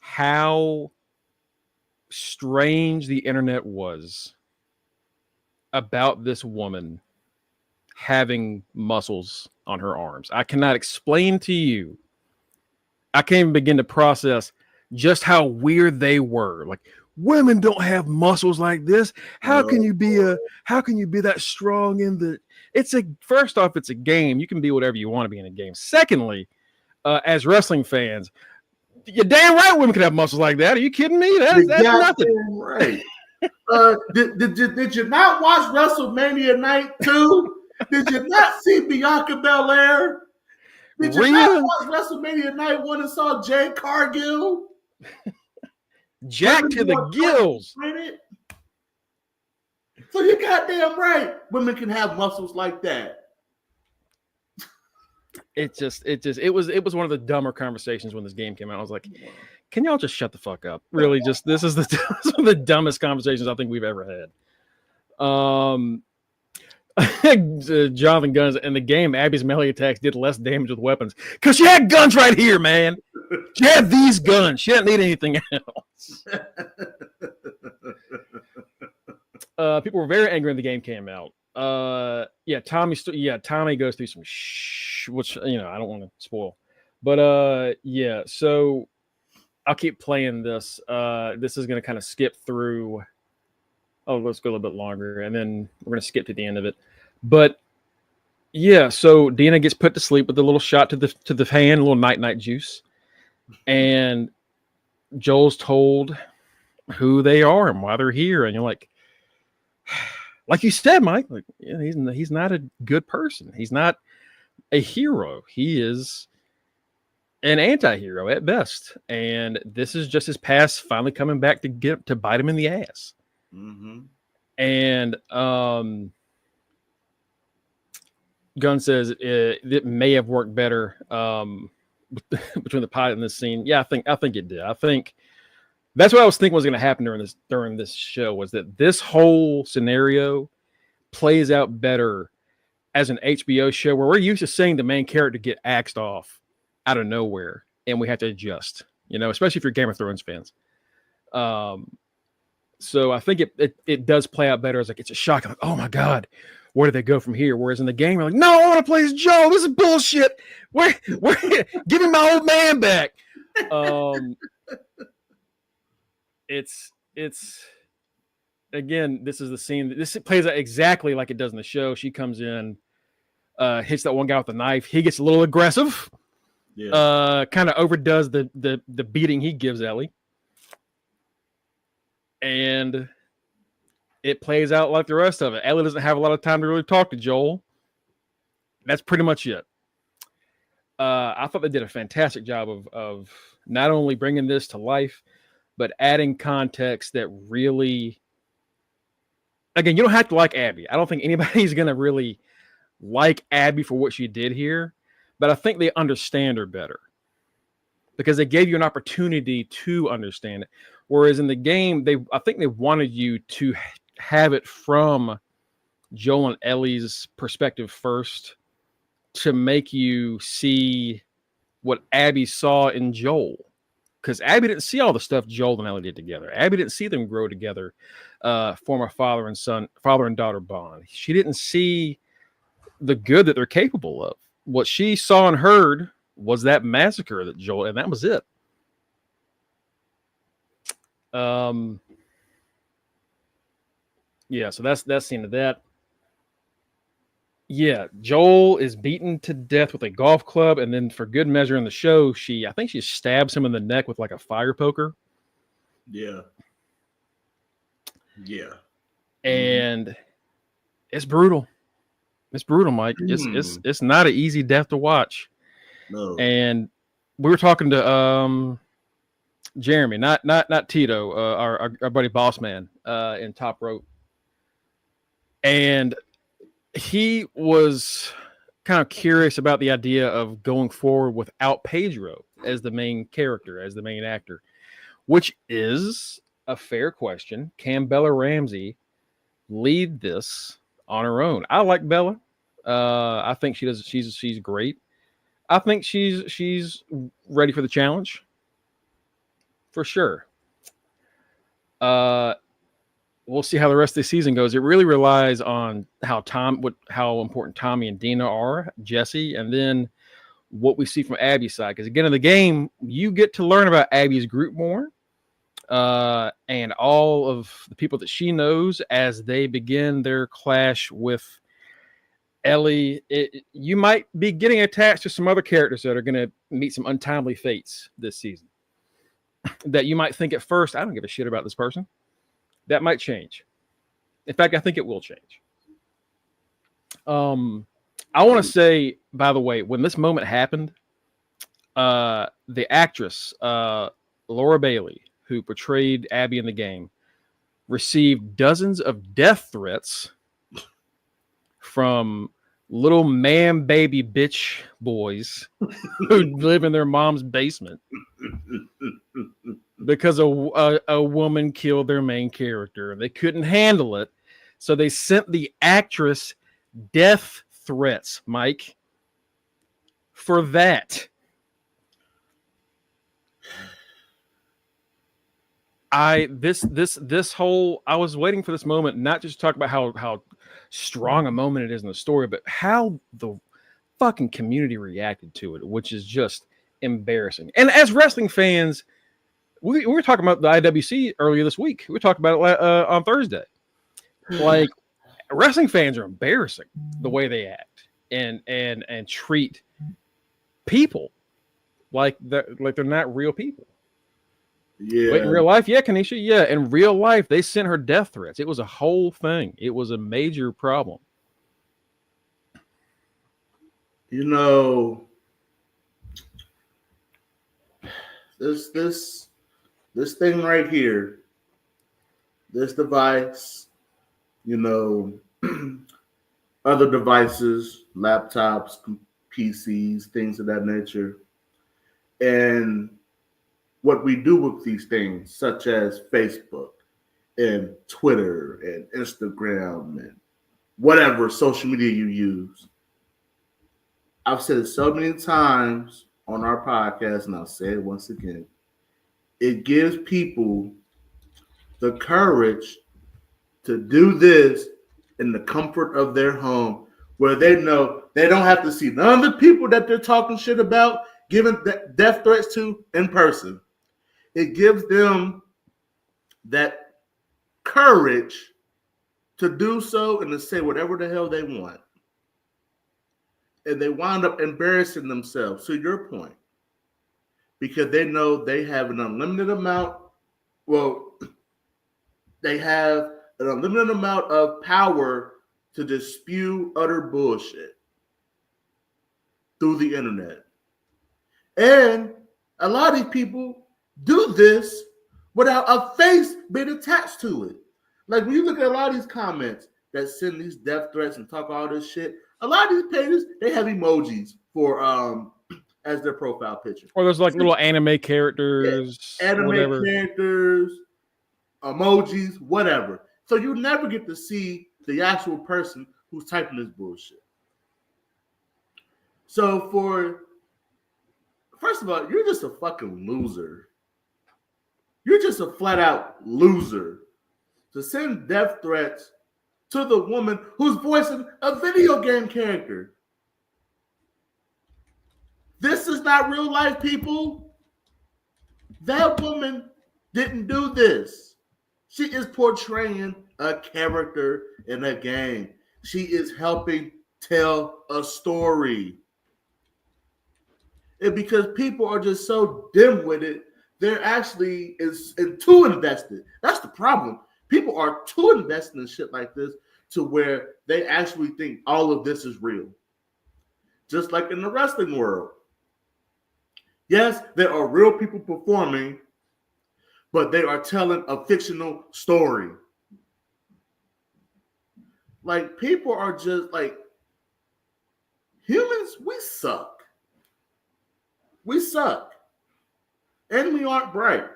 how strange the internet was about this woman having muscles on her arms. I cannot explain to you. I can't even begin to process just how weird they were. Like, women don't have muscles like this. How can you be that strong in the first off, it's a game. You can be whatever you want to be in a game. Secondly, as wrestling fans, you're damn right women can have muscles like that. Are you kidding me? That's nothing. Right. Did you not watch WrestleMania Night 2? Did you not see Bianca Belair? Did you not watch WrestleMania Night 1 and saw Jade Cargill? Jack to the gills. So you're goddamn right. Women can have muscles like that. It was one of the dumber conversations when this game came out. I was like, can y'all just shut the fuck up? Really, this is one of the dumbest conversations I think we've ever had. Jonathan Guns in the game, Abby's melee attacks did less damage with weapons because she had guns right here, man. She had these guns. She didn't need anything else. People were very angry when the game came out. Tommy goes through some which I don't want to spoil, but so I'll keep playing this. This is going to kind of skip through. Oh, let's go a little bit longer, and then we're going to skip to the end of it. But yeah, so Dina gets put to sleep with a little shot to the hand, a little night juice, and Joel's told who they are and why they're here, and you're like you said, Mike, like he's not a good person. He's not a hero. He is an anti-hero at best, and this is just his past finally coming back to bite him in the ass. Mm-hmm. And Gunn says it may have worked better between the pilot and this scene. Yeah, I think it did. I think that's what I was thinking was going to happen during this show, was that this whole scenario plays out better as an HBO show where we're used to seeing the main character get axed off out of nowhere, and we have to adjust. Especially if you're Game of Thrones fans. So I think it does play out better as like it's a shock. Like, oh my God, where do they go from here? Whereas in the game, we're like, no, I want to play as Joe. This is bullshit. We're give me my old man back. It's again, this is the scene. This plays out exactly like it does in the show. She comes in, hits that one guy with the knife. He gets a little aggressive. kind of overdoes the beating he gives Ellie, and it plays out like the rest of it. Ellie doesn't have a lot of time to really talk to Joel. That's pretty much it. I thought they did a fantastic job of not only bringing this to life, but adding context that really, again, you don't have to like Abby. I don't think anybody's going to really like Abby for what she did here, but I think they understand her better because they gave you an opportunity to understand it. Whereas in the game, I think they wanted you to have it from Joel and Ellie's perspective first to make you see what Abby saw in Joel. Because Abby didn't see all the stuff Joel and Ellie did together. Abby didn't see them grow together, form a father and daughter bond. She didn't see the good that they're capable of. What she saw and heard was that massacre that Joel, and that was it. Yeah, so that's the end of that. Yeah, Joel is beaten to death with a golf club, and then for good measure in the show, I think she stabs him in the neck with like a fire poker. Yeah. And it's brutal. It's brutal, Mike. It's not an easy death to watch. No. And we were talking to Jeremy, not Tito, our buddy Boss Man in Top Rope. And he was kind of curious about the idea of going forward without Pedro as the main character, as the main actor, which is a fair question. Can Bella Ramsey lead this on her own? I like Bella. I think she does. She's great. I think she's ready for the challenge for sure. We'll see how the rest of the season goes. It really relies on how important Tommy and Dina are, Jesse, and then what we see from Abby's side. Because again, in the game, you get to learn about Abby's group more, and all of the people that she knows as they begin their clash with Ellie. You might be getting attached to some other characters that are going to meet some untimely fates this season. That you might think at first, I don't give a shit about this person. That might change. In fact, I think it will change. I want to say, by the way, when this moment happened, the actress, Laura Bailey, who portrayed Abby in the game, received dozens of death threats from little man baby bitch boys who live in their mom's basement. Because a woman killed their main character. They couldn't handle it. So they sent the actress death threats, Mike, for that. This whole, I was waiting for this moment, not just to talk about how strong a moment it is in the story, but how the fucking community reacted to it, which is just embarrassing. And as wrestling fans, we were talking about the IWC earlier this week. We talked about it on Thursday. Like, wrestling fans are embarrassing the way they act and treat people like they're not real people. Yeah. Wait, in real life, yeah, Kanisha, yeah. In real life, they sent her death threats. It was a whole thing. It was a major problem. You know, this thing right here, this device, you know, other devices, laptops, PCs, things of that nature, and what we do with these things, such as Facebook and Twitter and Instagram and whatever social media you use. I've said it so many times on our podcast, and I'll say it once again. It gives people the courage to do this in the comfort of their home, where they know they don't have to see none of the people that they're talking shit about, giving death threats to in person. It gives them that courage to do so and to say whatever the hell they want. And they wind up embarrassing themselves, to your point. because they know they have an unlimited amount. Well, they have an unlimited amount of power to just spew utter bullshit through the internet. And a lot of these people do this without a face being attached to it. Like when you look at a lot of these comments that send these death threats and talk all this shit, a lot of these pages, they have emojis for as their profile picture. Or there's like little anime characters, anime characters, emojis, whatever. So you never get to see the actual person who's typing this bullshit. So first of all, you're just a fucking loser. You're just a flat out loser to send death threats to the woman who's voicing a video game character. This is not real life, people. That woman didn't do this. She is portraying a character in a game. She is helping tell a story. And because people are just so dim-witted, they're actually too invested. That's the problem. People are too invested in shit like this to where they actually think all of this is real. Just like in the wrestling world. Yes, there are real people performing, but they are telling a fictional story. Like, people are just like, humans, we suck. We suck. And we aren't bright.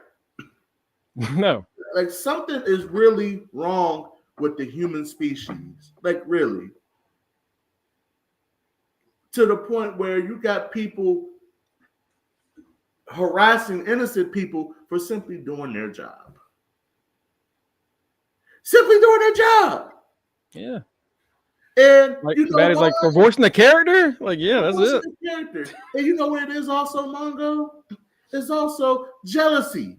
No. Like, something is really wrong with the human species. Like, really. To the point where you got people harassing innocent people for simply doing their job. Simply doing their job. Yeah. And like, you know that is like for voicing the character? Like, yeah, that's it. The character. And you know what it is also, Mongo? It's also jealousy.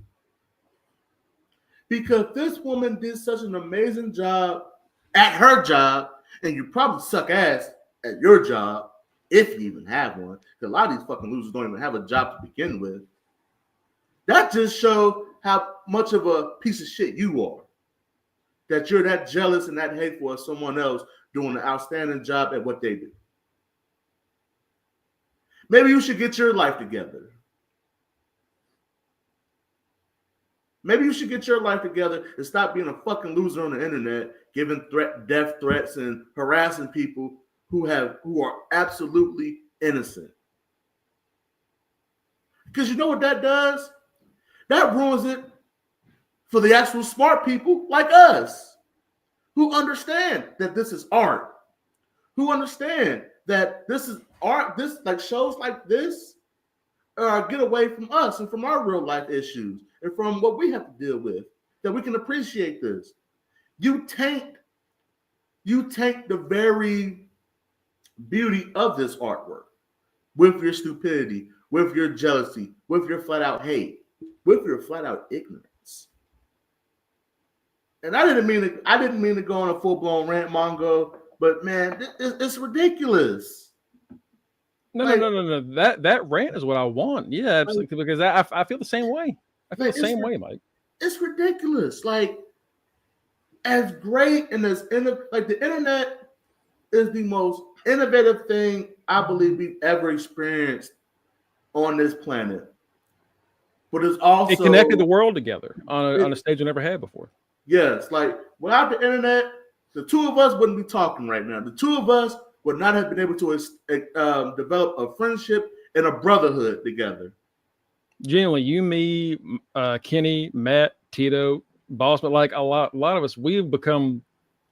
Because this woman did such an amazing job at her job, and you probably suck ass at your job, if you even have one. Because a lot of these fucking losers don't even have a job to begin with. That just shows how much of a piece of shit you are. That you're that jealous and that hateful of someone else doing an outstanding job at what they do. Maybe you should get your life together. Maybe you should get your life together and stop being a fucking loser on the internet, giving death threats and harassing people who are absolutely innocent. Because you know what that does? That ruins it for the actual smart people like us, who understand that this is art, who understand that this is art. This, like, shows like this get away from us and from our real life issues and from what we have to deal with, that we can appreciate this. You taint the very beauty of this artwork with your stupidity, with your jealousy, with your flat out hate, with your flat out ignorance. And I didn't mean to go on a full blown rant, Mongo, but man, it's ridiculous. No. That rant is what I want. Yeah, absolutely. Because I feel the same way. I feel the same way, Mike. It's ridiculous. Like, as great and as like, the internet is the most innovative thing I believe we've ever experienced on this planet. But it's also, it connected the world together on a stage we never had before. Yes, like, without the internet, the two of us wouldn't be talking right now. The two of us would not have been able to develop a friendship and a brotherhood together. Genuinely, you, me, Kenny, Matt, Tito, Boss, but like a lot of us, we've become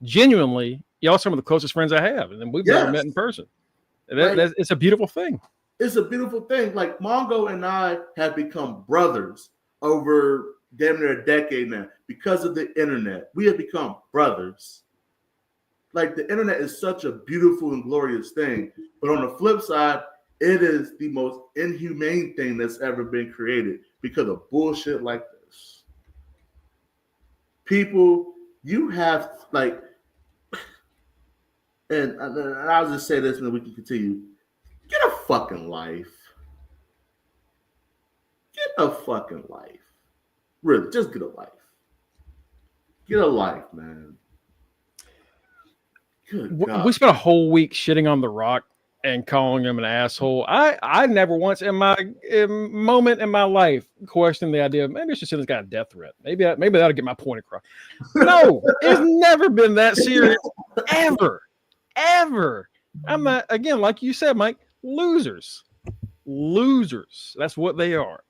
genuinely, y'all, some of the closest friends I have, and then we've never met in person. It's a beautiful thing. It's a beautiful thing. Like, Mongo and I have become brothers over damn near a decade now because of the internet. We have become brothers. Like, the internet is such a beautiful and glorious thing, but on the flip side, it is the most inhumane thing that's ever been created because of bullshit like this. People, you have, like, and I'll just say this and then we can continue. Get a fucking life. a fucking life. Really, just get a life. Get a life, man. Good God. We spent a whole week shitting on The Rock and calling him an asshole. I never once in my moment in my life questioned the idea of maybe I should send this guy a death threat. Maybe that'll get my point across. No, it's never been that serious ever. I'm not, again, like you said, Mike, losers. That's what they are.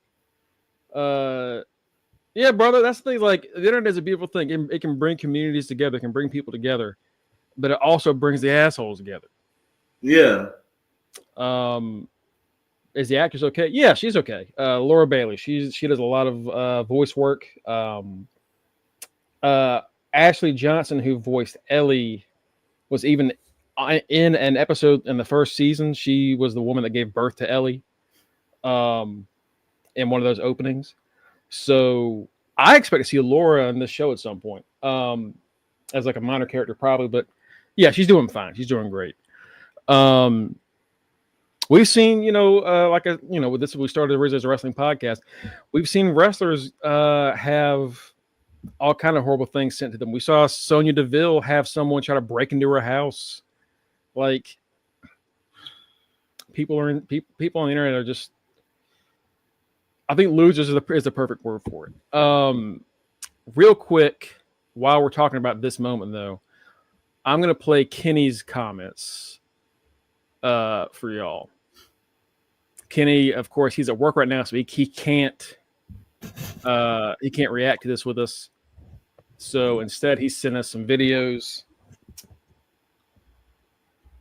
Yeah, brother, that's the thing. Like, the internet is a beautiful thing. It can bring communities together, it can bring people together, but it also brings the assholes together. Yeah. Is the actress okay? Yeah, she's okay. Laura Bailey, she does a lot of voice work. Ashley Johnson, who voiced Ellie, was even in an episode in the first season. She was the woman that gave birth to Ellie in one of those openings. So I expect to see Laura in this show at some point as like a minor character probably. But yeah, she's doing fine. She's doing great. We've seen, with this, we started originally as a wrestling podcast. We've seen wrestlers have all kind of horrible things sent to them. We saw Sonya Deville have someone try to break into her house. Like, people on the internet are just, I think losers is the perfect word for it. Real quick, while we're talking about this moment, though, I'm going to play Kenny's comments for y'all. Kenny, of course, he's at work right now, so he can't react to this with us. So instead, he sent us some videos.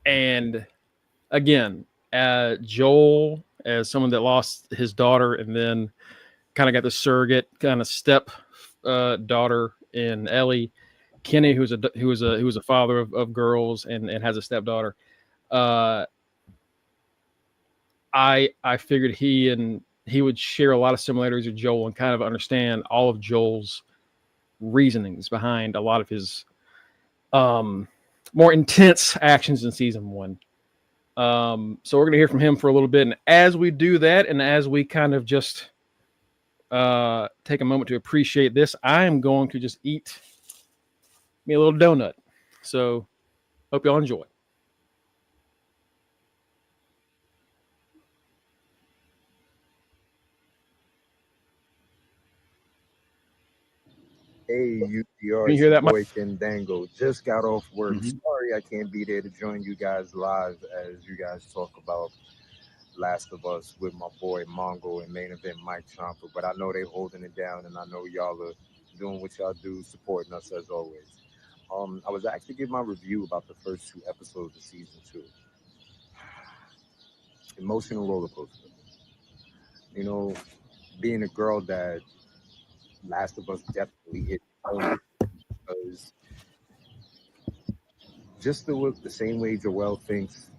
And again, Joel, as someone that lost his daughter and then kind of got the surrogate kind of step daughter in Ellie. Kenny, who was a father of girls and has a stepdaughter. I figured he would share a lot of similarities with Joel and kind of understand all of Joel's reasonings behind a lot of his more intense actions in season 1. So we're going to hear from him for a little bit. And as we do that, and as we kind of just take a moment to appreciate this, I am going to just eat me a little donut. So hope y'all enjoy. Hey, UTR, Can you hear that, boy Dango. Just got off work. Mm-hmm. Sorry I can't be there to join you guys live as you guys talk about Last of Us with my boy Mongo and main event Mike Champa. But I know they holding it down, and I know y'all are doing what y'all do, supporting us as always. I was actually giving my review about the first 2 episodes of season 2. Emotional roller coaster. You know, being a girl that Last of Us definitely hit home because just the same way Joel thinks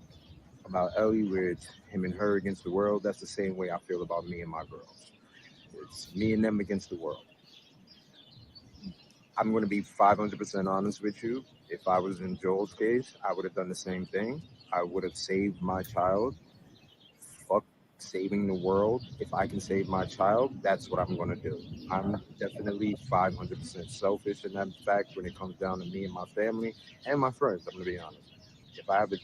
about Ellie with him and her against the world, that's the same way I feel about me and my girls. It's me and them against the world. I'm going to be 500% honest with you. If I was in Joel's case, I would have done the same thing. I would have saved my child. Fuck saving the world. If I can save my child, that's what I'm going to do. I'm definitely 500% selfish in that fact when it comes down to me and my family and my friends. I'm going to be honest. If I have a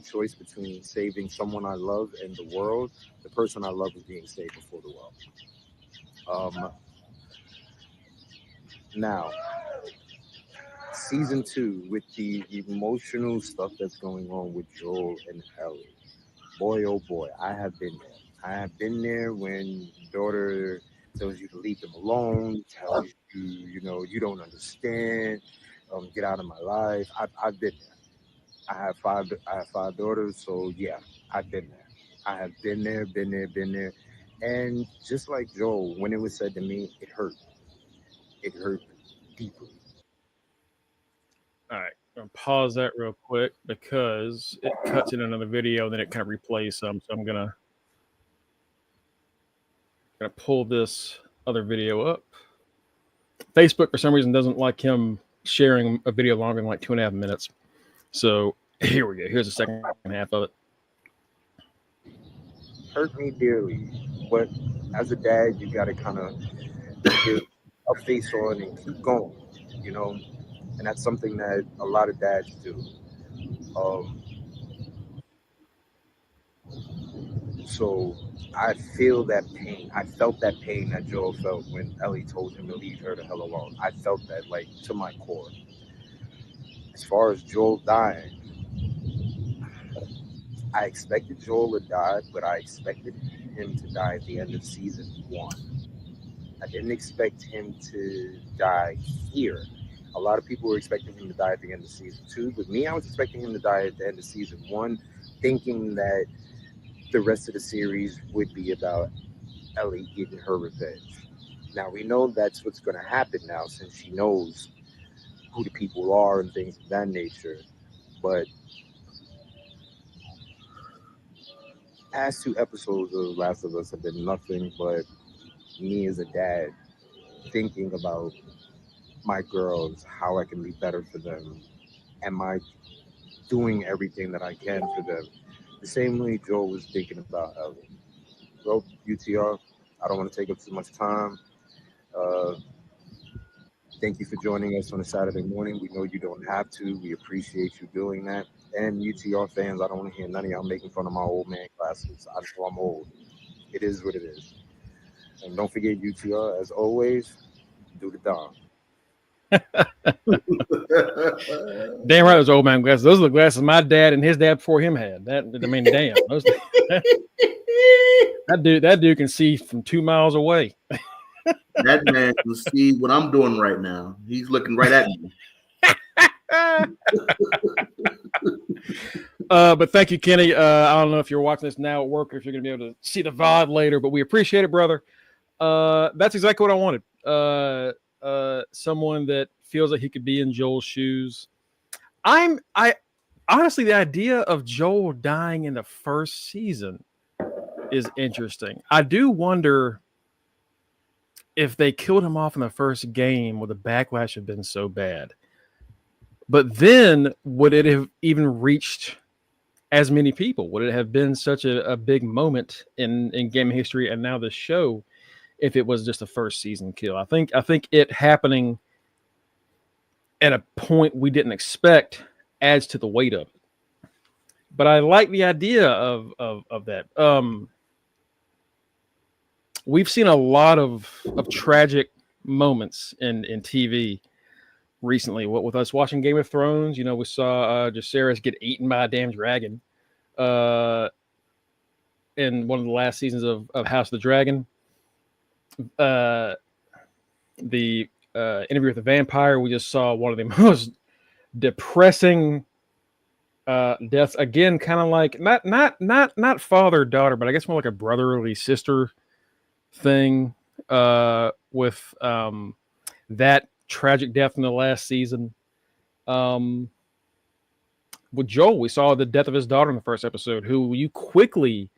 choice between saving someone I love and the world, the person I love is being saved before the world. Now, season 2, with the emotional stuff that's going on with Joel and Ellie, boy, oh boy, I have been there. I have been there when daughter tells you to leave them alone, tells you, you don't understand, get out of my life. I've been there. I have 5 daughters, so yeah, I've been there. I have been there. And just like Joel, when it was said to me, it hurt. It hurt deeply. All right, I'm gonna pause that real quick because it cuts in another video, and then it kind of replays some. So I'm gonna pull this other video up. Facebook, for some reason, doesn't like him sharing a video longer than like 2.5 minutes. So here we go. Here's the second half of it. Hurt me dearly, but as a dad, you got to kind of get a face on and keep going, you know, and that's something that a lot of dads do. Um, so I feel that pain. I felt that pain that Joel felt when Ellie told him to leave her the hell alone. I felt that like to my core. As far as Joel dying, I expected Joel to die, but I expected him to die at the end of season 1. I didn't expect him to die here. A lot of people were expecting him to die at the end of season 2, but me, I was expecting him to die at the end of season 1, thinking that the rest of the series would be about Ellie getting her revenge. Now we know that's what's going to happen now, since she knows who the people are and things of that nature. But past 2 episodes of Last of Us have been nothing but me as a dad thinking about my girls, how I can be better for them. Am I doing everything that I can for them? The same way Joel was thinking about Ellie. Well, UTR, I don't want to take up too much time. Uh, Thank you for joining us on a Saturday morning. We know you don't have to. We appreciate you doing that. And UTR fans, I don't want to hear none of y'all making fun of my old man glasses. I know I'm old. It is what it is. And don't forget UTR, as always, do the Dom. Damn right, those old man glasses. Those are the glasses my dad and his dad before him had. Damn. That dude can see from 2 miles away. That man can see what I'm doing right now. He's looking right at me. But thank you, Kenny. I don't know if you're watching this now at work or if you're going to be able to see the VOD later, but we appreciate it, brother. That's exactly what I wanted. Someone that feels like he could be in Joel's shoes. I honestly, the idea of Joel dying in the first season is interesting. I do wonder if they killed him off in the first game, would the backlash have been so bad? But then would it have even reached as many people? Would it have been such a big moment in gaming history and now the show if it was just a first season kill? I think it happening at a point we didn't expect adds to the weight of it. But I like the idea of that. We've seen a lot of tragic moments in TV recently. What with us watching Game of Thrones, we saw Jacaerys get eaten by a damn dragon in one of the last seasons of House of the Dragon. The Interview with the Vampire, we just saw one of the most depressing deaths. Again, kind of like not father daughter, but I guess more like a brotherly sister thing with that tragic death in the last season. With Joel, we saw the death of his daughter in the first episode, who you quickly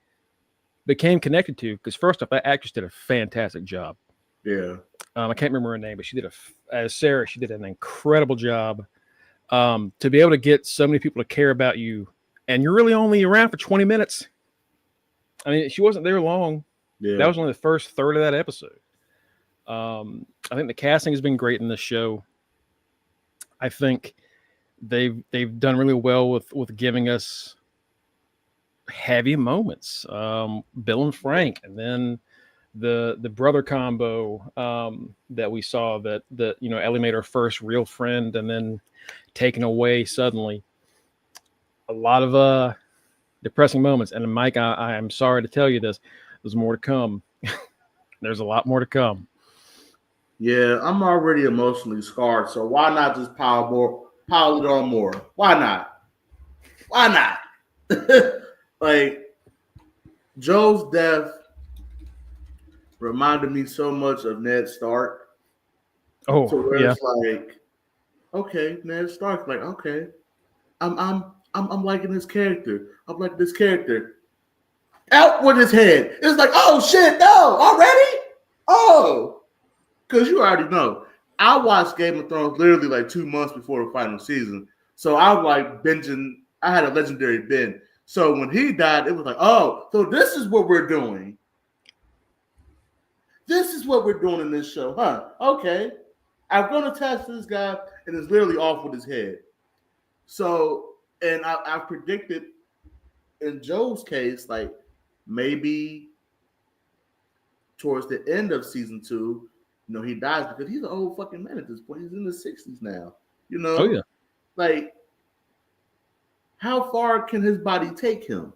became connected to, because first off, that actress did a fantastic job. Yeah. I can't remember her name, but she did as Sarah, she did an incredible job. To be able to get so many people to care about you, and you're really only around for 20 minutes. I mean, she wasn't there long. Yeah. That was only the first third of that episode. I think the casting has been great in this show. I think they've done really well with giving us heavy moments. Bill and Frank, and then the brother combo that we saw that Ellie made her first real friend and then taken away suddenly. A lot of depressing moments. And Mike, I am sorry to tell you this. There's more to come. There's a lot more to come. Yeah, I'm already emotionally scarred, so why not just pile it on more? Why not? Why not? Like, Joe's death reminded me so much of Ned Stark. Oh, so where yeah. It's like, okay, Ned Stark, like, okay, I'm liking this character. I'm liking this character. Out with his head. It's like, oh shit, no, already? Oh. Because you already know, I watched Game of Thrones literally like 2 months before the final season. So I was like binging. I had a legendary binge. So when he died, it was like, oh, so this is what we're doing. this is what we're doing in this show, huh? Okay. I'm going to test this guy, and it's literally off with his head. So, and I predicted in Joe's case, like maybe towards the end of season 2, he dies because he's an old fucking man at this point. He's in the 60s now. Oh yeah. Like, how far can his body take him?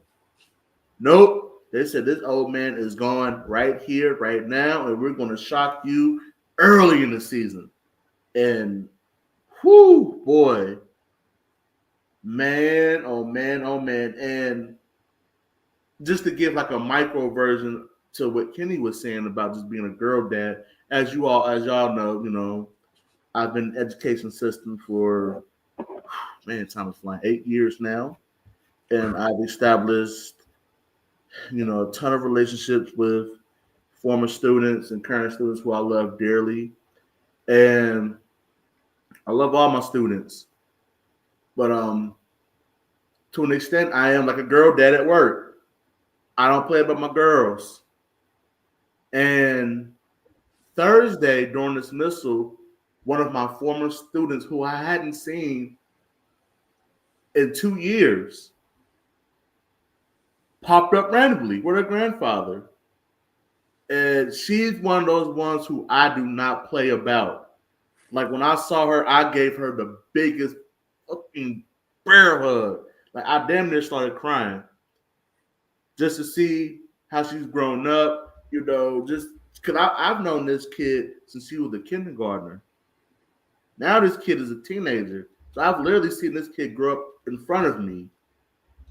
Nope. They said this old man is gone right here, right now, and we're going to shock you early in the season. And, whoo, boy, man, oh man, oh man. And just to give like a micro version to what Kenny was saying about just being a girl dad, as y'all know, I've been in the education system for, man, time is flying, 8 years now. And I've established, a ton of relationships with former students and current students who I love dearly. And I love all my students. But to an extent, I am like a girl dad at work. I don't play about my girls. And Thursday during dismissal, one of my former students who I hadn't seen in 2 years popped up randomly with her grandfather. And she's one of those ones who I do not play about. Like when I saw her, I gave her the biggest fucking bear hug. Like I damn near started crying just to see how she's grown up, just because I've known this kid since she was a kindergartner. Now this kid is a teenager. So I've literally seen this kid grow up in front of me.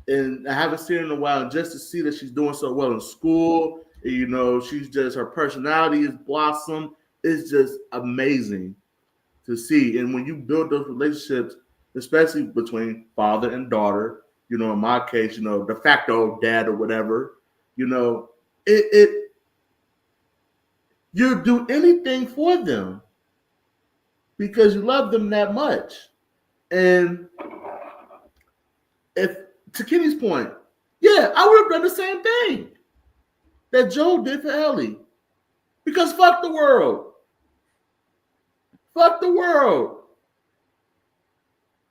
And I haven't seen her in a while. And just to see that she's doing so well in school, she's just, her personality is blossomed. It's just amazing to see. And when you build those relationships, especially between father and daughter, in my case, de facto dad or whatever, you do anything for them because you love them that much. And to Kenny's point, yeah, I would have done the same thing that Joe did for Ellie. Because fuck the world. Fuck the world.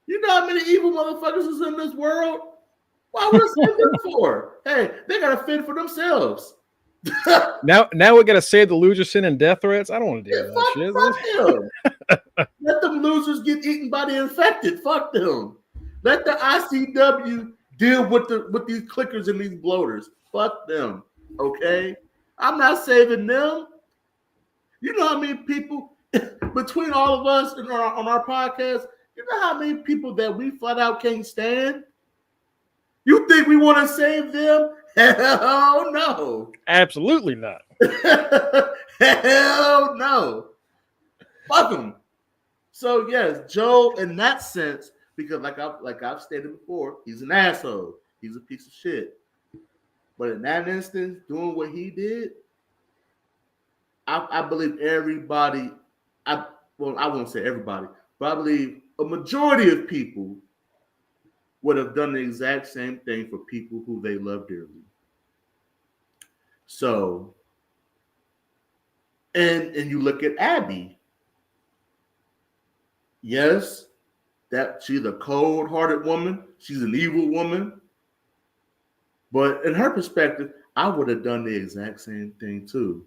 You know how many evil motherfuckers is in this world? Why would I save them for? Hey, they gotta fend for themselves. Now we gotta save the loser sending death threats. I don't want to do that shit. Fuck them. Let them losers get eaten by the infected. Fuck them. Let the ICW deal with these clickers and these bloaters. Fuck them. Okay? I'm not saving them. You know how many people between all of us and on our podcast, you know how many people that we flat out can't stand? You think we want to save them? Hell no. Absolutely not. Hell no. Fuck them. So yes, Joe, in that sense, because like I've stated before, he's an asshole. He's a piece of shit. But in that instance, doing what he did, I believe everybody, I won't say everybody, but I believe a majority of people would have done the exact same thing for people who they love dearly. So, and you look at Abby. Yes, that she's a cold-hearted woman. She's an evil woman. But in her perspective, I would have done the exact same thing too.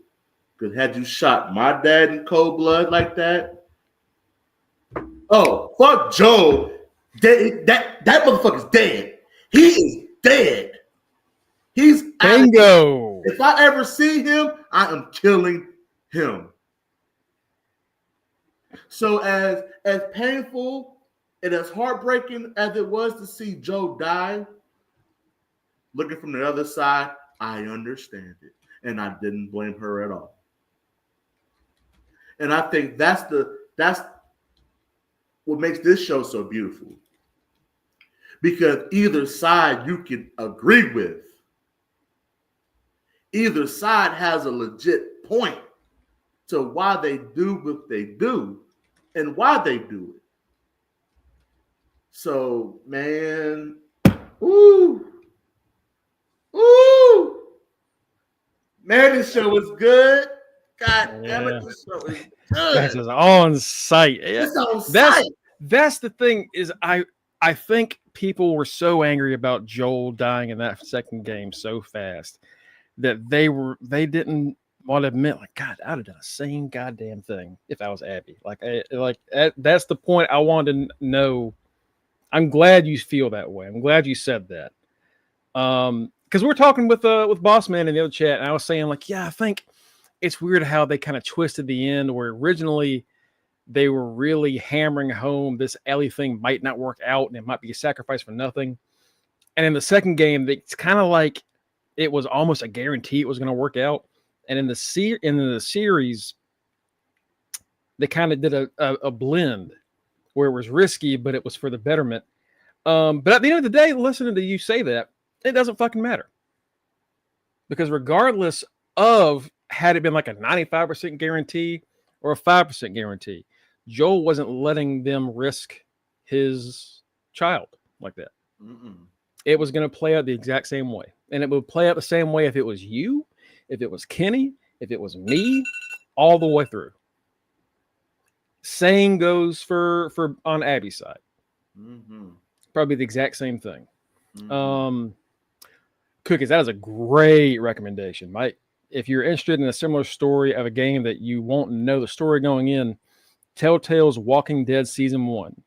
Because had you shot my dad in cold blood like that, oh, fuck Joe. That motherfucker's dead. He is dead. He's bingo. If I ever see him, I am killing him. So as painful and as heartbreaking as it was to see Joe die, looking from the other side, I understand it. And I didn't blame her at all. And I think that's what makes this show so beautiful. Because either side you can agree with. Either side has a legit point to why they do what they do and why they do it. So, man, ooh, man, this show was good. God damn it, this show is That's good. just on site. It's on That's site. that's the thing is I think people were so angry about Joel dying in that second game so fast that they didn't want to admit, like, God, I'd have done the same goddamn thing if I was Abby. That's the point I wanted to know. I'm glad you feel that way. I'm glad you said that. Because we're talking with Boss Man in the other chat, and I was saying, like, yeah, I think it's weird how they kind of twisted the end where originally they were really hammering home this Ellie thing might not work out and it might be a sacrifice for nothing. And in the second game, it's kind of like it was almost a guarantee it was going to work out. And in the series, they kind of did a blend where it was risky, but it was for the betterment. But at the end of the day, listening to you say that, it doesn't fucking matter. Because regardless of had it been like a 95% guarantee or a 5% guarantee, Joel wasn't letting them risk his child like that. It was going to play out the exact same way. And it would play out the same way if it was you, if it was Kenny, if it was me, all the way through. Same goes for on Abby's side. Probably the exact same thing. Cookies, that is a great recommendation, Mike. If you're interested in a similar story of a game that you won't know the story going in, Telltale's Walking Dead Season 1.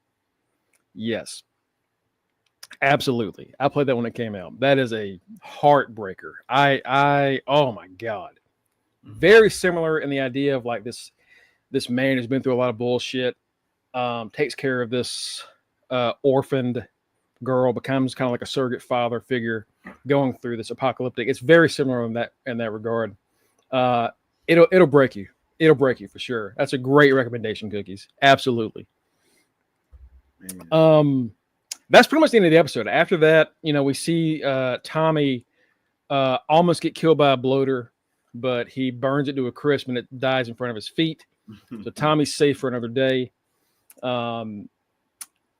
Yes. Absolutely. I played that when it came out. That is a heartbreaker. Oh my God. Very similar in the idea of like this man who's been through a lot of bullshit, takes care of this orphaned girl, becomes kind of like a surrogate father figure going through this apocalyptic. It's very similar in that regard. It'll break you. It'll break you for sure. That's a great recommendation, Cookies. Absolutely. That's pretty much the end of the episode. After that, we see Tommy almost get killed by a bloater, but he burns it to a crisp and it dies in front of his feet. So Tommy's safe for another day.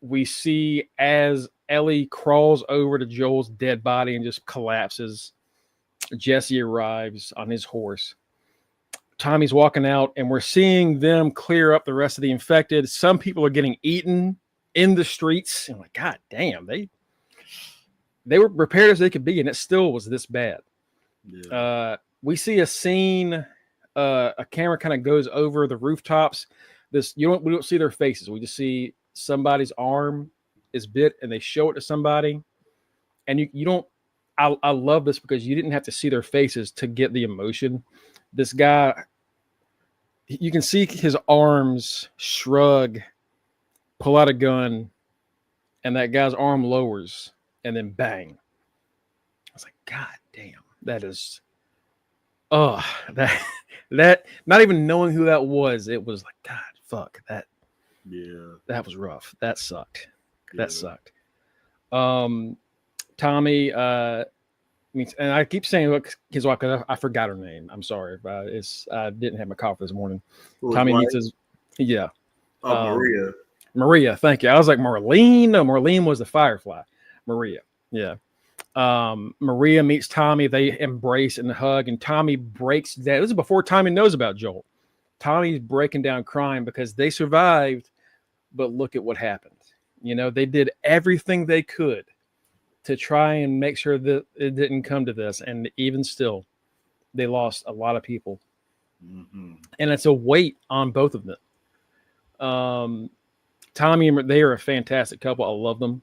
We see as Ellie crawls over to Joel's dead body and just collapses. Jesse arrives on his horse. Tommy's walking out, and we're seeing them clear up the rest of the infected. Some people are getting eaten in the streets. And I'm like, God damn, they were prepared as they could be, and it still was this bad. Yeah. We see a scene. A camera kind of goes over the rooftops. We don't see their faces. We just see somebody's arm is bit, and they show it to somebody. And you don't. I love this because you didn't have to see their faces to get the emotion. This guy, you can see his arms shrug, pull out a gun, and that guy's arm lowers, and then bang. I was like, God damn, that is. Oh, that not even knowing who that was, it was like, God, fuck that. Yeah, that was rough. That sucked. Yeah. That sucked. Tommy, and I keep saying his wife because I forgot her name. I'm sorry, I didn't have my coffee this morning. Tommy meets his, yeah. Maria. Maria, thank you. I was like Marlene. No, Marlene was the Firefly. Maria, yeah. Maria meets Tommy. They embrace and hug, and Tommy breaks down. This is before Tommy knows about Joel. Tommy's breaking down crying because they survived, but look at what happened. They did everything they could to try and make sure that it didn't come to this, and even still, they lost a lot of people. And it's a weight on both of them. Tommy and they are a fantastic couple. I love them.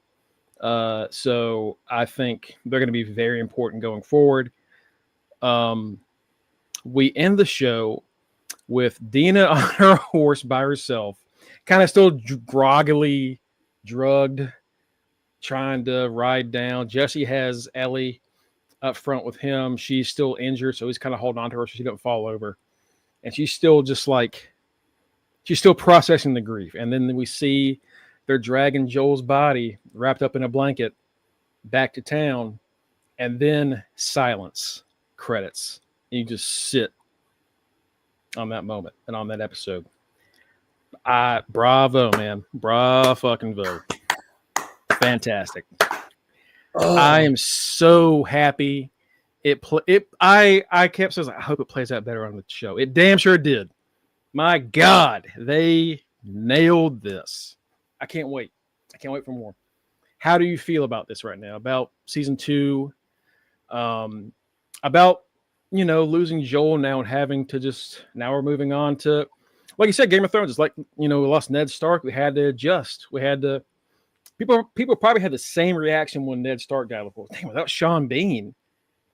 So I think they're going to be very important going forward. We end the show with Dina on her horse by herself, kind of still groggily drugged, trying to ride down. Jesse has Ellie up front with him. She's still injured, so he's kind of holding on to her so she doesn't fall over. And she's still she's still processing the grief. And then we see they're dragging Joel's body wrapped up in a blanket back to town, and then silence, credits. And you just sit on that moment and on that episode. Bravo, man. Bravo. Fantastic. I am so happy I kept saying, I hope it plays out better on the show. It damn sure did. My God, they nailed this. I can't wait. I can't wait for more. How do you feel about this right now? About season 2? About losing Joel now and having to now we're moving on to, like you said, Game of Thrones. It's like we lost Ned Stark. We had to adjust. We had to. People probably had the same reaction when Ned Stark died. Before, dang, without Sean Bean,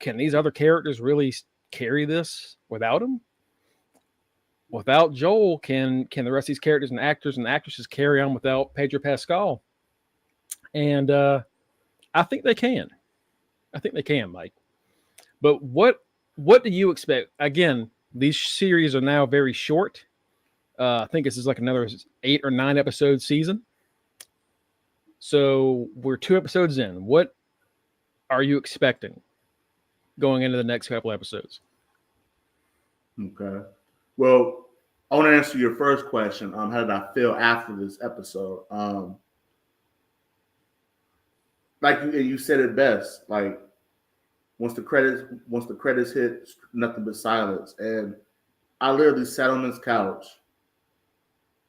can these other characters really carry this without him? Without Joel, can the rest of these characters and actors and actresses carry on without Pedro Pascal? And I think they can. I think they can, Mike. But what do you expect? Again, these series are now very short. I think this is like another 8 or 9 episode season. So we're 2 episodes in. What are you expecting going into the next couple episodes? Okay. Well, I want to answer your first question. How did I feel after this episode? Like you said it best. Like once the credits hit, nothing but silence. And I literally sat on this couch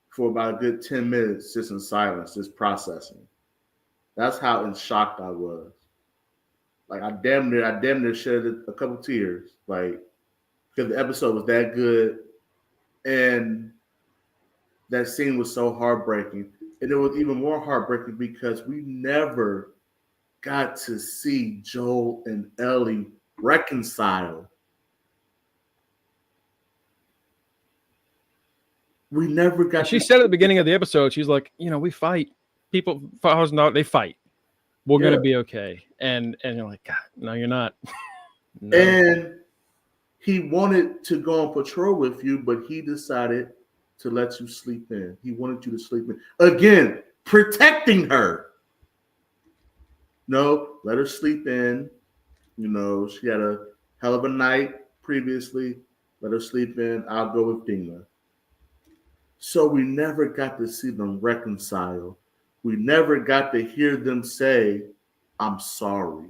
for about a good 10 minutes, just in silence, just processing. That's how in shock I was. Like I damn near shed a couple tears, like because the episode was that good, and that scene was so heartbreaking. And it was even more heartbreaking because we never got to see Joel and Ellie reconcile. We never got. She said at the beginning of the episode, she's like, we fight. People, they fight. We're gonna be okay. And you're like, God, no, you're not. No. And he wanted to go on patrol with you, but he decided to let you sleep in. He wanted you to sleep in. Again, protecting her. No, let her sleep in. She had a hell of a night previously. Let her sleep in. I'll go with Dina. So we never got to see them reconcile. We never got to hear them say, I'm sorry.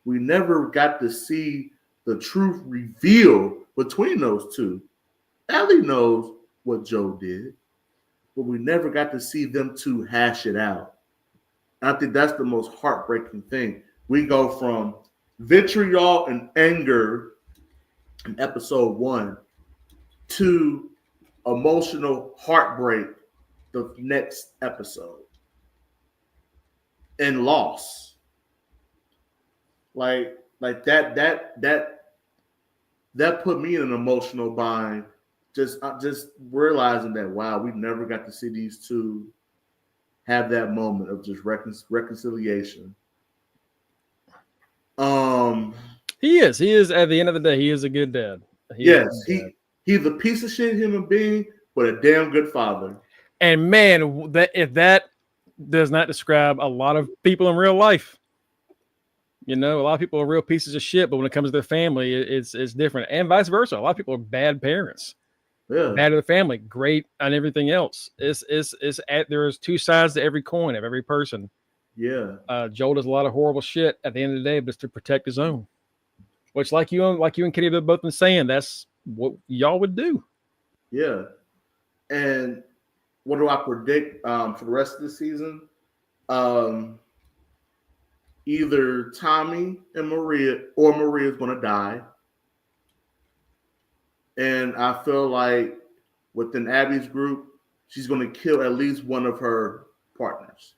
We never got to see the truth revealed between those two. Ellie knows what Joe did, but we never got to see them two hash it out. And I think that's the most heartbreaking thing. We go from vitriol and anger in episode 1 to emotional heartbreak the next episode. And loss. Like that put me in an emotional bind. Just realizing that, wow, we never got to see these two have that moment of just reconciliation. He is at the end of the day, he is a good dad. He's a piece of shit human being, but a damn good father. And man, if that does not describe a lot of people in real life. A lot of people are real pieces of shit, but when it comes to their family, it's different, and vice versa. A lot of people are bad parents, bad to the family, great on everything else. There's 2 sides to every coin of every person. Yeah. Joel does a lot of horrible shit at the end of the day, but it's to protect his own. Which, like you and Kitty have both been saying, that's what y'all would do. Yeah. And what do I predict for the rest of the season? Either Tommy and Maria or Maria's going to die. And I feel like within Abby's group, she's going to kill at least one of her partners.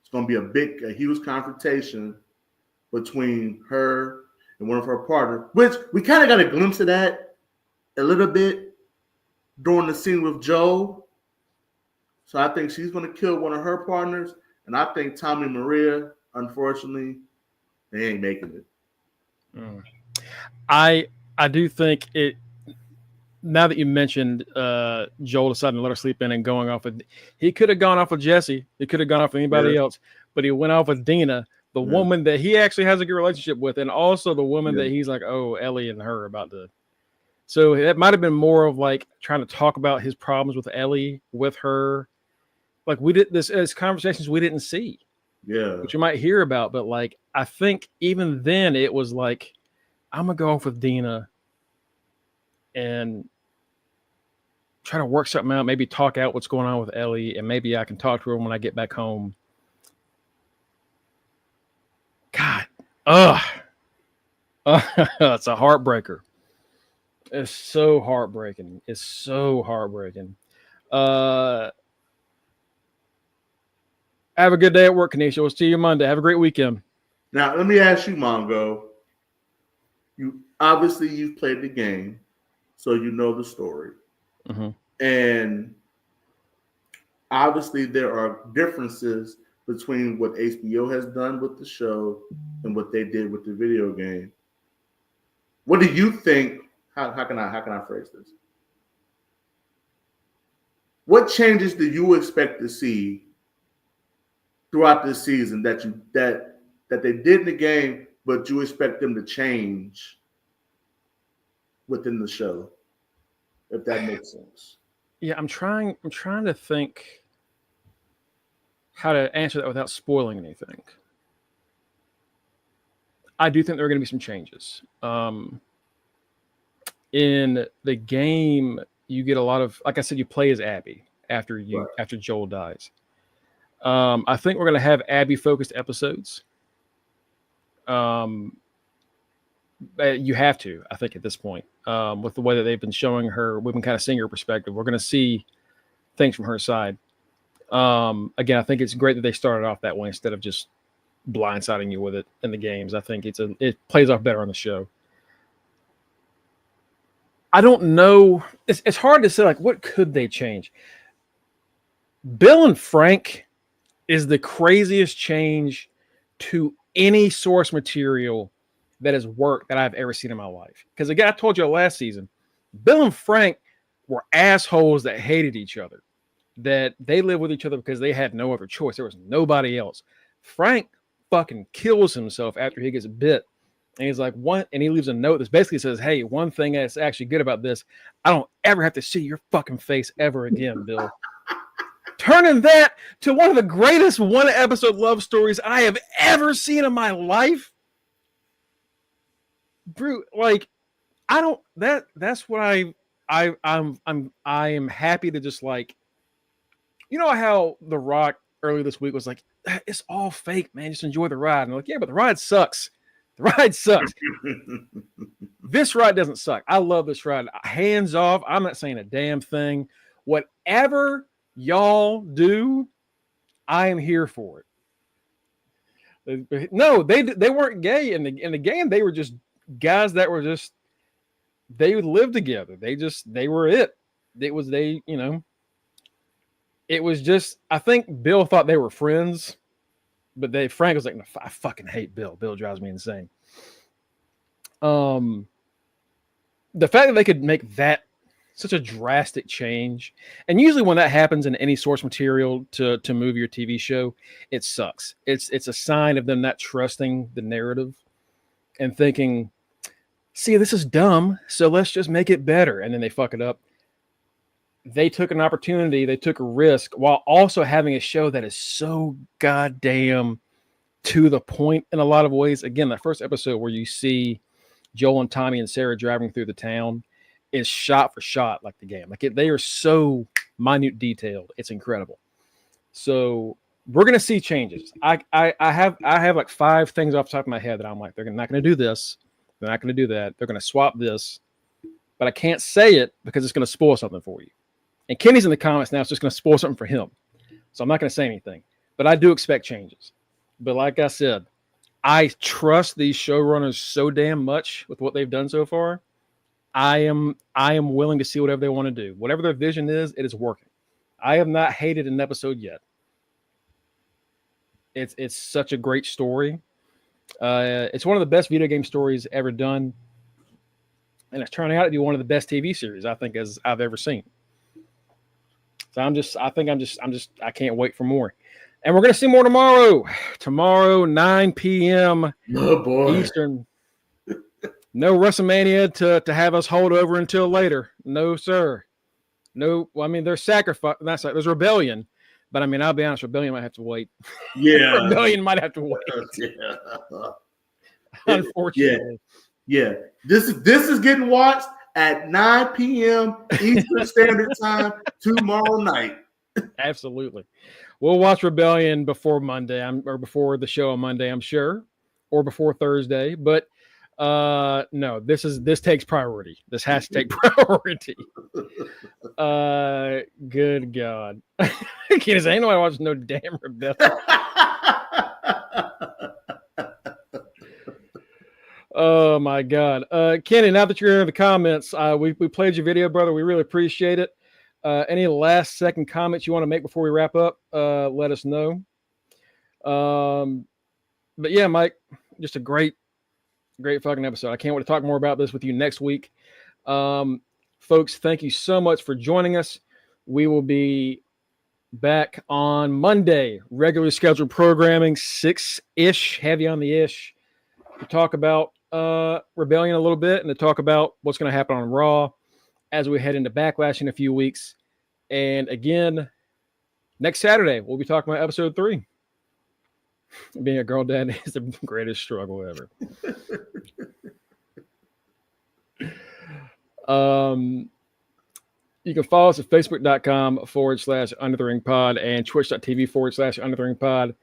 It's going to be a huge confrontation between her and one of her partners, which we kind of got a glimpse of that a little bit during the scene with Joe. So I think she's going to kill one of her partners. And I think Tommy and Maria, unfortunately, they ain't making it. I do think it. Now that you mentioned Joel deciding to let her sleep in and going off with, he could have gone off with Jesse. He could have gone off with anybody else, but he went off with Dina, the woman that he actually has a good relationship with, and also the woman that he's like, oh, Ellie and her about to. So it might have been more of like trying to talk about his problems with Ellie, with her. Like we did this as conversations we didn't see. Yeah. which you might hear about, but like I think even then it was like I'm gonna go off with Dina and try to work something out, maybe talk out what's going on with Ellie, and maybe I can talk to her when I get back home. God, it's a heartbreaker. It's so heartbreaking. It's so heartbreaking. Have a good day at work, Kanisha. We'll see you Monday. Have a great weekend. Now, let me ask you, Mongo. You've played the game, so you know the story. Mm-hmm. And obviously there are differences between what HBO has done with the show and what they did with the video game. What do you think? How can I phrase this? What changes do you expect to see throughout this season that they did in the game, but you expect them to change within the show, if that makes sense? Yeah, I'm trying to think how to answer that without spoiling anything. I do think there are going to be some changes. In the game, you get a lot of, like I said, you play as Abby after Joel dies. I think we're going to have Abby focused episodes. You have to, I think, at this point, with the way that they've been showing her, we've been kind of seeing her perspective. We're going to see things from her side. Again, I think it's great that they started off that way instead of just blindsiding you with it in the games. I think it plays off better on the show. I don't know. It's hard to say, like, what could they change? Bill and Frank is the craziest change to any source material that has worked that I've ever seen in my life. Because again, I told you last season, Bill and Frank were assholes that hated each other, that they lived with each other because they had no other choice. There was nobody else. Frank fucking kills himself after he gets bit. And he's like, what? And he leaves a note that basically says, hey, one thing that's actually good about this, I don't ever have to see your fucking face ever again, Bill. Turning that to one of the greatest one episode love stories I have ever seen in my life. Bro, like, that's what I am happy to just, like, you know how The Rock earlier this week was like, it's all fake, man. Just enjoy the ride. And I'm like, yeah, but the ride sucks. The ride sucks. This ride doesn't suck. I love this ride. Hands off. I'm not saying a damn thing. Whatever y'all do, I am here for it. No, they weren't gay in the game. They were just guys that were just, they would live together. They were it. It was it was just, I think Bill thought they were friends. But Frank was like, no, I fucking hate Bill. Bill drives me insane. The fact that they could make that such a drastic change, and usually when that happens in any source material to movie or TV show, it sucks. It's a sign of them not trusting the narrative and thinking, see, this is dumb, so let's just make it better. And then they fuck it up. They took an opportunity, they took a risk while also having a show that is so goddamn to the point in a lot of ways. Again, that first episode where you see Joel and Tommy and Sarah driving through the town is shot for shot like the game. Like they are so minute detailed. It's incredible. So we're going to see changes. I have like 5 things off the top of my head that I'm like, they're not going to do this. They're not going to do that. They're going to swap this. But I can't say it because it's going to spoil something for you. And Kenny's in the comments now. It's just going to spoil something for him. So I'm not going to say anything. But I do expect changes. But like I said, I trust these showrunners so damn much with what they've done so far. I am willing to see whatever they want to do. Whatever their vision is, it is working. I have not hated an episode yet. It's such a great story. It's one of the best video game stories ever done. And it's turning out to be one of the best TV series I think as I've ever seen. So I can't wait for more. And we're going to see more tomorrow. Tomorrow, 9 p.m. Eastern. No WrestleMania to have us hold over until later. No, sir. No, well, I mean, there's sacrifice. That's like there's rebellion, But I mean, I'll be honest, Rebellion might have to wait. Yeah. Rebellion might have to wait. Yeah. Unfortunately. Yeah. This is getting watched at 9 p.m. Eastern Standard Time tomorrow night. Absolutely. We'll watch Rebellion before Monday, or before the show on Monday, I'm sure, or before Thursday. But no, this takes priority. This has to take priority. Good God. Kids, ain't nobody watching no damn Rebellion. Oh my God. Kenny, now that you're in the comments, we played your video, brother. We really appreciate it. Any last second comments you want to make before we wrap up? Let us know. But yeah, Mike, just a great fucking episode. I can't wait to talk more about this with you next week. Folks, thank you so much for joining us. We will be back on Monday, regularly scheduled programming, 6-ish, heavy on the ish, to talk about Rebellion a little bit and to talk about what's going to happen on Raw as we head into Backlash in a few weeks. And again, next Saturday, we'll be talking about episode 3. Being a girl dad is the greatest struggle ever. You can follow us at facebook.com/UnderTheRingPod and twitch.tv/UnderTheRingPod.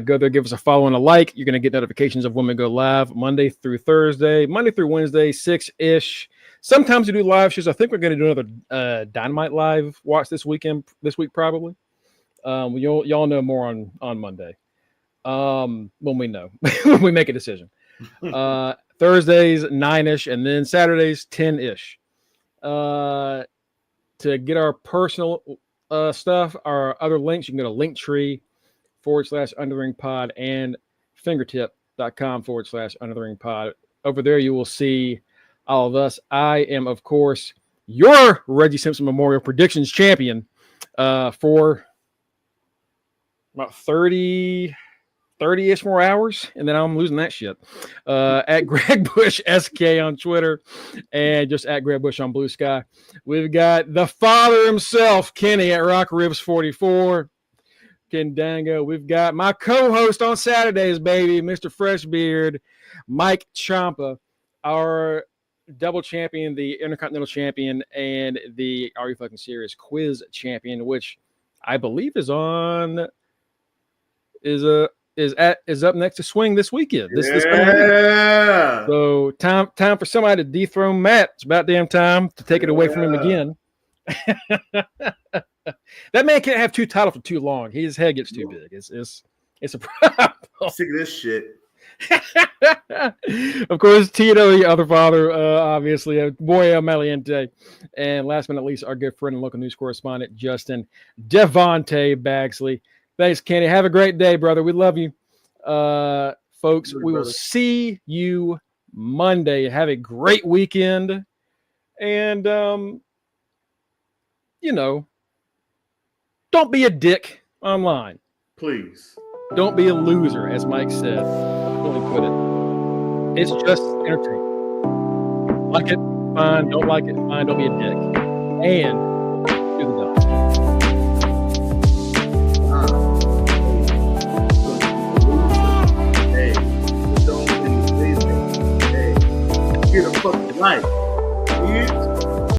Go there, give us a follow and a like. You're going to get notifications of when we go live Monday through Thursday, Monday through Wednesday, 6-ish. Sometimes we do live shows. I think we're going to do another Dynamite live watch this week probably. Y'all know more on Monday when we know, when we make a decision. Thursdays, 9-ish, and then Saturdays, 10-ish. To get our personal stuff, our other links, you can go to Linktree/UnderTheRingPod and fingertip.com/UnderTheRingPod. Over there, you will see all of us. I am, of course, your Reggie Simpson Memorial Predictions Champion for about 30-ish more hours, and then I'm losing that shit. At Greg Bush SK on Twitter, and just at Greg Bush on Blue Sky. We've got the father himself, Kenny, at Rock Ribs 44. Ken Dango. We've got my co-host on Saturdays, baby, Mr. Freshbeard, Mike Ciampa, our double champion, the Intercontinental Champion, and the Are You Fucking Serious Quiz Champion, which I believe is up next to Swing this weekend. This Yeah. So time for somebody to dethrone Matt. It's about damn time to take it away from him again. That man can't have two titles for too long. His head gets too big. It's a problem. Sick of this shit. Of course, Tito, the other father, obviously, Boy Maliente, and last but not least, our good friend and local news correspondent, Justin Devontae Bagsley. Thanks, Kenny. Have a great day, brother. We love you. Folks, we will see you Monday. Have a great weekend. And, don't be a dick online. Please. Don't be a loser, as Mike said. Let me put it. It's just entertainment. Like it, fine. Don't like it, fine. Don't be a dick. And do the done. Hey, don't please me. Hey, get a fucking life.